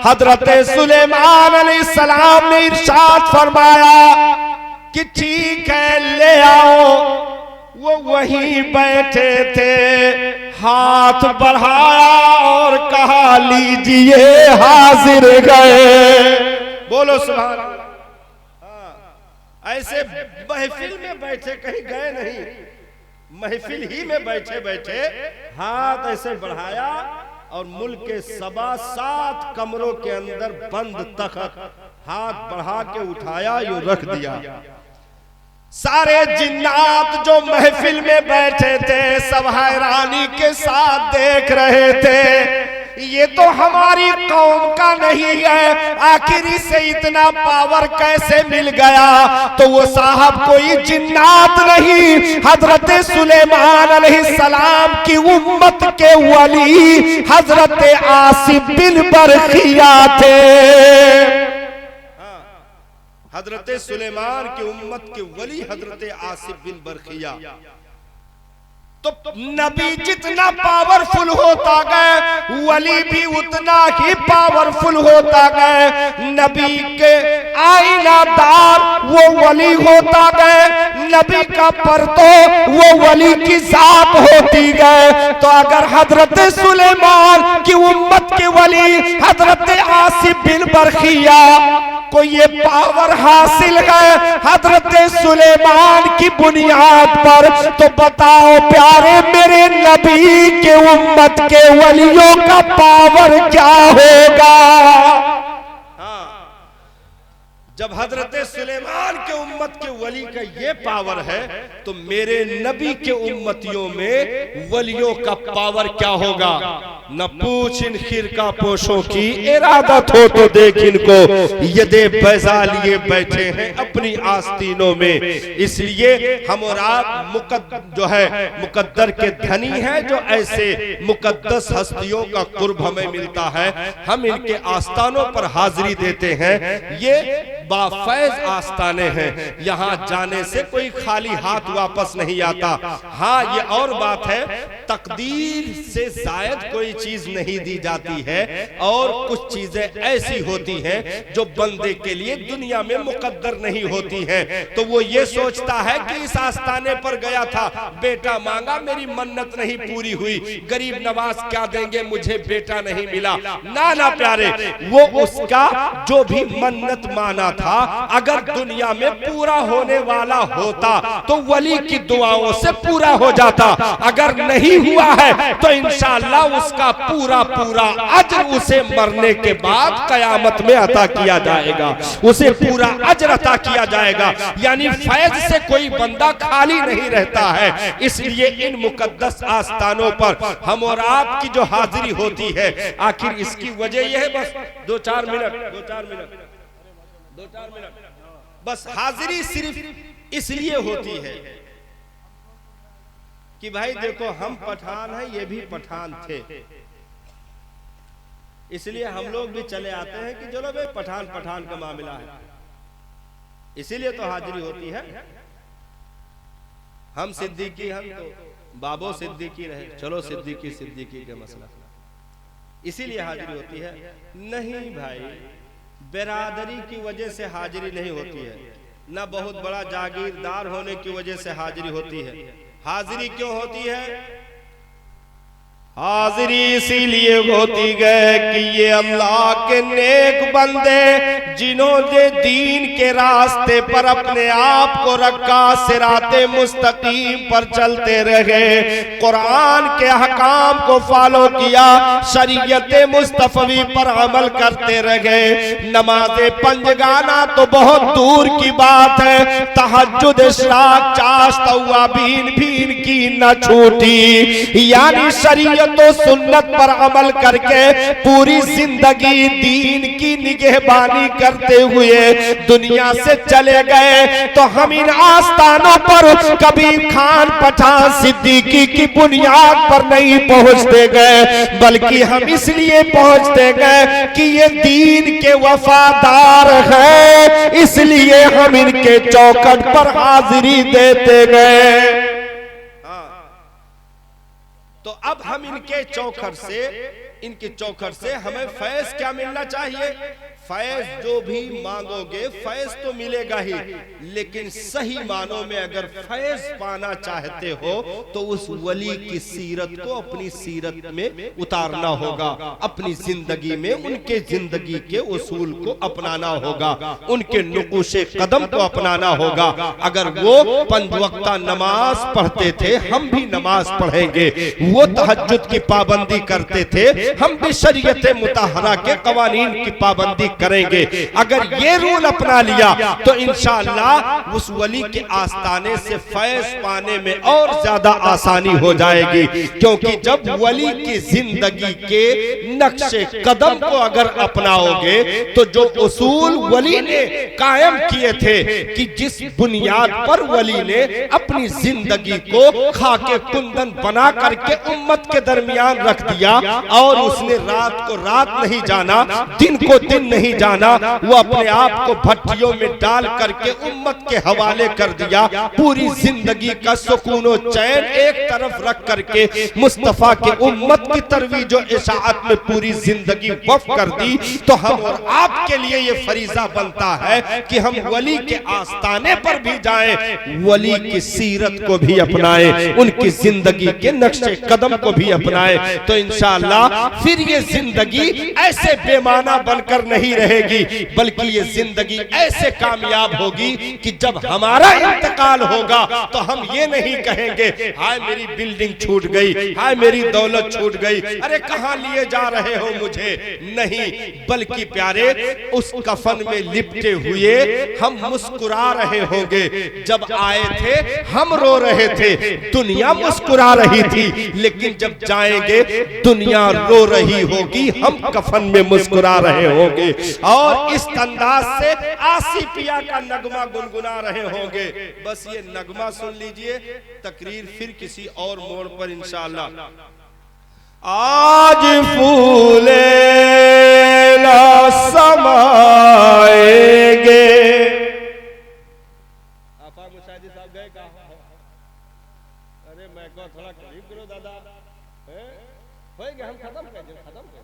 हजरत सुलेमान अलैहिस्सलाम ने इरशाद फरमाया कि ठीक है, ले आओ। वो वहीं बैठे थे, हाथ बढ़ाया और कहा, लीजिए हाजिर गए। बोलो सुभान अल्लाह। ऐसे महफिल में बैठे, कहीं गए नहीं, महफिल ही में बैठे बैठे हाथ ऐसे बढ़ाया और मुल्क के सबा 7 कमरों के अंदर बंद तखत हाथ बढ़ा के उठाया, यूं रख दिया। सारे जिन्नात जो महफिल में बैठे थे सब हैरानी के साथ देख रहे थे। ये तो हमारी कौम का नहीं है, आखिर इसे इतना पावर कैसे मिल गया? तो वो साहब कोई जिन्नात नहीं, हजरत सुलेमान अलैहिस्सलाम की उम्मत के वली हजरत आसिफ बिन बरखिया थे। हजरत सुलेमान की उम्मत के वली हजरत आसिफ बिन बरखिया। तो नबी जितना पावरफुल होता गए, वली भी उतना ही पावरफुल होता गए। नबी के आईनादार वो वली होता गए, नबी का पर्दो वो वली की जात होती गए। तो अगर हजरत सुलेमान की उम्मत के वली हजरत आसिफ बिन बरखिया को ये पावर हासिल है हजरत सुलेमान की बुनियाद पर, तो बताओ प्यारे मेरे नबी के उम्मत के वलियों का पावर क्या होगा? जब हजरत सुलेमान के उम्मत के वली का ये पावर है, तो मेरे नबी के उम्मतियों में वलियों का पावर क्या होगा? न पूछ इन खिरका पोशों की इरादत हो तो देख इनको, यदे बैजा लिए बैठे हैं अपनी आस्तीनों में। इसलिए हम और आप जो है मुकद्दर के धनी हैं, जो ऐसे मुकद्दस हस्तियों का कुर्ब हमें मिलता है, हम इनके आस्थानों पर हाजिरी देते हैं। ये बाफैज आस्ताने हैं, यहाँ जाने से कोई खाली हाथ वापस नहीं आता। हाँ, ये और बात है, तकदीर से जायद कोई चीज नहीं दी जाती है, और कुछ चीजें ऐसी होती हैं जो बंदे के लिए दुनिया में मुकद्दर नहीं होती हैं। तो वो ये सोचता है कि इस आस्ताने पर गया था, बेटा मांगा, मेरी मन्नत नहीं पूरी हुई, गरीब नवाज क्या देंगे, मुझे बेटा नहीं मिला। ना ना प्यारे, वो उसका जो भी मन्नत माना था, अगर दुनिया में पूरा होने वाला होता तो वली की दुआओं से पूरा हो जाता। अगर नहीं हुआ है तो इंशाअल्लाह उसका पूरा पूरा अज्र उसे मरने के बाद कयामत में अता किया जाएगा, उसे पूरा अज्र अता किया जाएगा। यानी फैज से कोई बंदा खाली नहीं रहता है। इसलिए इन मुकद्दस आस्थानों पर हम और आपकी जो हाजिरी होती है, आखिर इसकी वजह यह है, बस 2-4 मिनट बस हाजिरी सिर्फ इसलिए होती है कि भाई देखो हम पठान हैं, ये भी पठान थे, इसलिए हम लोग भी चले आते हैं कि चलो भाई पठान पठान का मामला है, इसीलिए तो हाजिरी होती है। हम सिद्दीकी, हम तो बाबो सिद्दीकी रहे, चलो सिद्दीकी का मसला, इसीलिए हाजिरी होती है। नहीं भाई, बिरादरी की वजह से हाजिरी नहीं होती है, ना बहुत बड़ा जागीरदार होने की वजह से हाजिरी होती है। हाजिरी क्यों होती है? हाजिरी इसीलिए होती गए कि ये अल्लाह के नेक बंदे जिन्होंने दीन के रास्ते पर अपने आप को रखा, सिराते मुस्तकीम पर चलते रहे, कुरान के अहकाम को फॉलो किया, शरीयत मुस्तफवी पर अमल करते रहे। नमाज़े पंजगाना तो बहुत दूर की बात है, तहज्जुद इशराक चाश तवाबीन भी इनकी न छूटी। यानी शरीयत तो सुन्नत पर अमल करके पूरी जिंदगी दीन की निगहबानी करते हुए दुनिया से चले गए। तो हम इन आस्थानों पर कभी खान पठान सिद्दीकी की बुनियाद पर नहीं पहुंचते गए, बल्कि हम इसलिए पहुंचते गए कि ये दीन के वफादार हैं, इसलिए हम इनके चौखट पर हाजिरी देते गए। तो अब हम इनके चौखट से हमें फैज क्या मिलना चाहिए? फैज जो भी मांगोगे फैज तो मिलेगा ही, लेकिन सही मानों में अगर फैज पाना चाहते हो तो उस वली की सीरत को अपनी सीरत में उतारना होगा, अपनी जिंदगी में उनके जिंदगी के उसूल को अपनाना होगा, उनके नुकूशे कदम को अपनाना होगा। अगर वो पंज वक्ता नमाज पढ़ते थे हम भी नमाज पढ़ेंगे, वो तहज्जुद की पाबंदी करते थे हम भी शरीयत मुतहरा के कवानीन की पाबंदी करेंगे। अगर ये रूल अपना लिया तो इंशाअल्लाह उस वली के आस्थाने से फैज पाने में और ज्यादा आसानी हो जाएगी, क्योंकि जब वली की जिंदगी के नक्शे कदम को अगर अपनाओगे तो जो उसूल वली ने कायम किए थे कि जिस बुनियाद पर वली ने अपनी जिंदगी को खाके कुंदन बना करके उम्मत के दरमियान रख दिया, और उसने रात को रात नहीं जाना, दिन को दिन नहीं जाना, वो अपने आप को भट्टियों में डाल करके उम्मत के हवाले कर दिया। पूरी जिंदगी का सुकून और चैन एक तरफ रख करके मुस्तफा के उम्मत की तरवीज और इशाअत में पूरी जिंदगी वक्फ कर दी। तो हम और आपके लिए ये फरीजा बनता है कि हम वली के आस्थाने पर भी जाएं, वली की सीरत को भी अपनाएं, उनकी जिंदगी के नक्शे कदम को भी अपनाएं। तो इंशाअल्लाह फिर ये जिंदगी ऐसे बेमाना बनकर नहीं रहेगी, बल्कि ये जिंदगी ऐसे कामयाब होगी कि जब हमारा इंतकाल होगा तो हम ये नहीं कहेंगे हाय मेरी बिल्डिंग छूट गई, हाय मेरी दौलत छूट गई, अरे कहां लिए जा रहे हो मुझे, नहीं, बल्कि प्यारे उस कफन में लिपटे हुए हम मुस्कुरा रहे होंगे। जब आए थे हम रो रहे थे, दुनिया मुस्कुरा रही थी, लेकिन जब जाएंगे दुनिया रो रही होगी, हम कफन में मुस्कुरा रहे होंगे और इस अंदाज से आसी पिया का नगमा गुनगुना रहे होंगे। बस ये नगमा सुन लीजिए, तकरीर फिर किसी और मोड़ पर इंशाअल्लाह। आज फूले ला समाएंगे। आपा मुशाहिदी साहब गए कहाँ? अरे मैं को थोड़ा करीब करो दादा, होएगा हम खत्म कर दे, खत्म कर।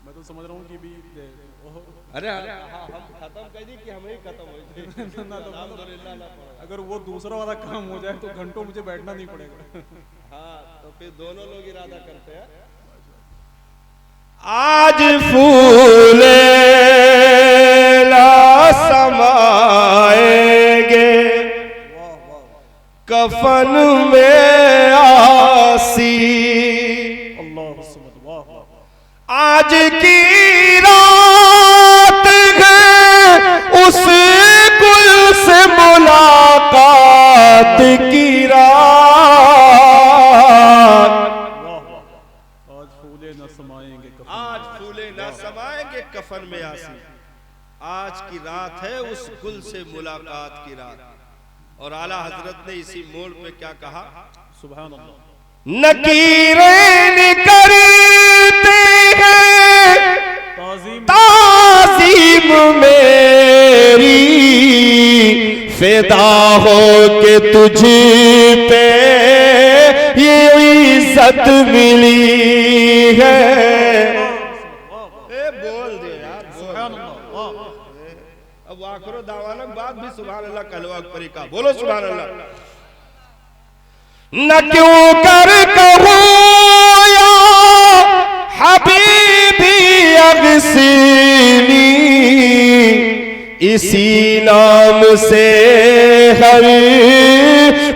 मैं तो समझ रहा हूँ कि भी
अरे हाँ हम खत्म कर दी कि हम ही खत्म हो जाए।
अगर वो दूसरा वाला काम हो जाए तो घंटों मुझे बैठना नहीं पड़ेगा।
हाँ तो फिर दोनों लोग इरादा करते हैं। आज फूले ला समाएंगे कफन में आसी, आज की रात है उस गुल से मुलाकात की रात।
आज फूले न समाएंगे कफन,
आज फूले न समाएंगे कफन में आसी। आज की रात है उस गुल से मुलाकात की रात। और आला हजरत ने इसी मोड़ पे क्या कहा?
सुभान अल्लाह।
नकीरें करते हैं ताज़ीम मेरी, फिदा हो के तुझ पे ये इज्जत मिली है। बोल दे यार, सुभान अल्लाह। अब आखिरो दावानक बाद भी सुभान अल्लाह कहलो अकबरी का, बोलो सुभान अल्लाह। न क्यों कर कहूं हबीबी अगसीनी, इसी नाम से हर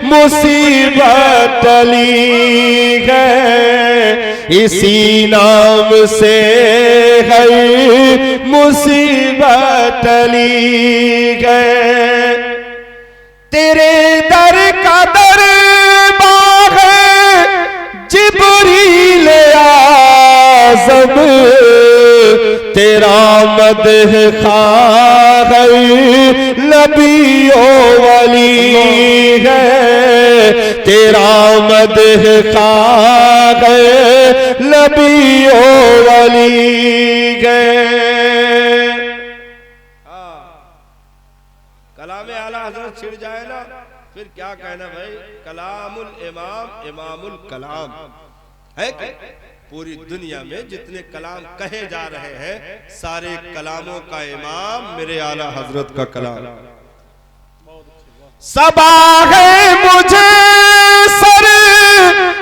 मुसीबत टली है, इसी नाम से हर मुसीबत टली है। तेरे दर का दरबार है जिब्रील आज़म, तेरा मदह ख़्वाह नबियों वली है, तेरा मदह ख़्वाह नबियों वली है। कलामे आला हज़रत छिड़ जाए ना, फिर क्या कहना भाई, कलामुल इमाम इमामुल कलाम है। पूरी दुनिया में जितने कलाम कहे जा रहे हैं, सारे कलामों का इमाम मेरे आला हजरत का कलाम। सबा है मुझे सर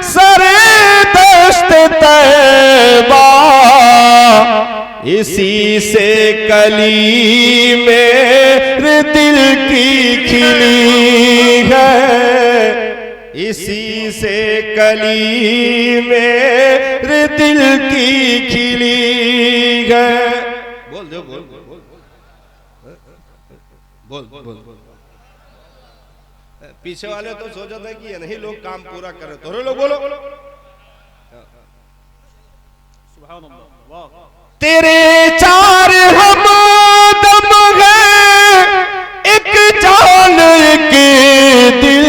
सरे दश्त तैबा, इसी से कली मेरे दिल की खिली है, इसी से कली मेरे दिल की खिली है। बोल दो, बोल बोल बोल बोल बोल। पीछे वाले तो सोच रहे कि ये नहीं लोग काम पूरा करें, तो लोग बोलो।
सुभान अल्लाह, वाह।
तेरे चार हम दम है, एक जान एक दिल,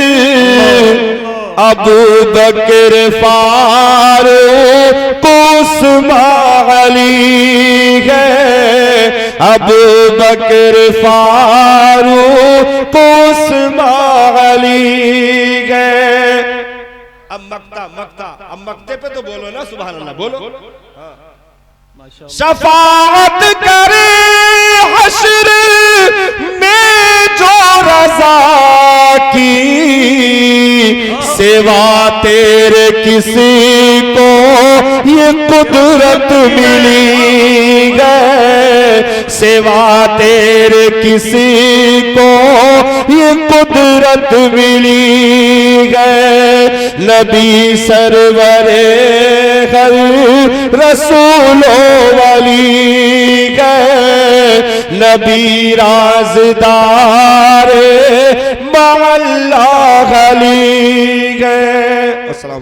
अबू बकर फारूक उस्मान अली है, अबू बकर फारूक उस्मान अली है। अब मक्ता मक्ता, अब मक्ते पे तो बोलो ना सुभान अल्लाह, बोलो। शफाअत करे हश्र में जो रज़ा की, सिवा तेरे किसी को ये कुदरत मिली है, सिवा तेरे किसी को ये कुदरत मिली है। नबी सरवरे हर रसूलों वाली है, नबी राज़दार मअल्लाह अली है। अस्सलाम।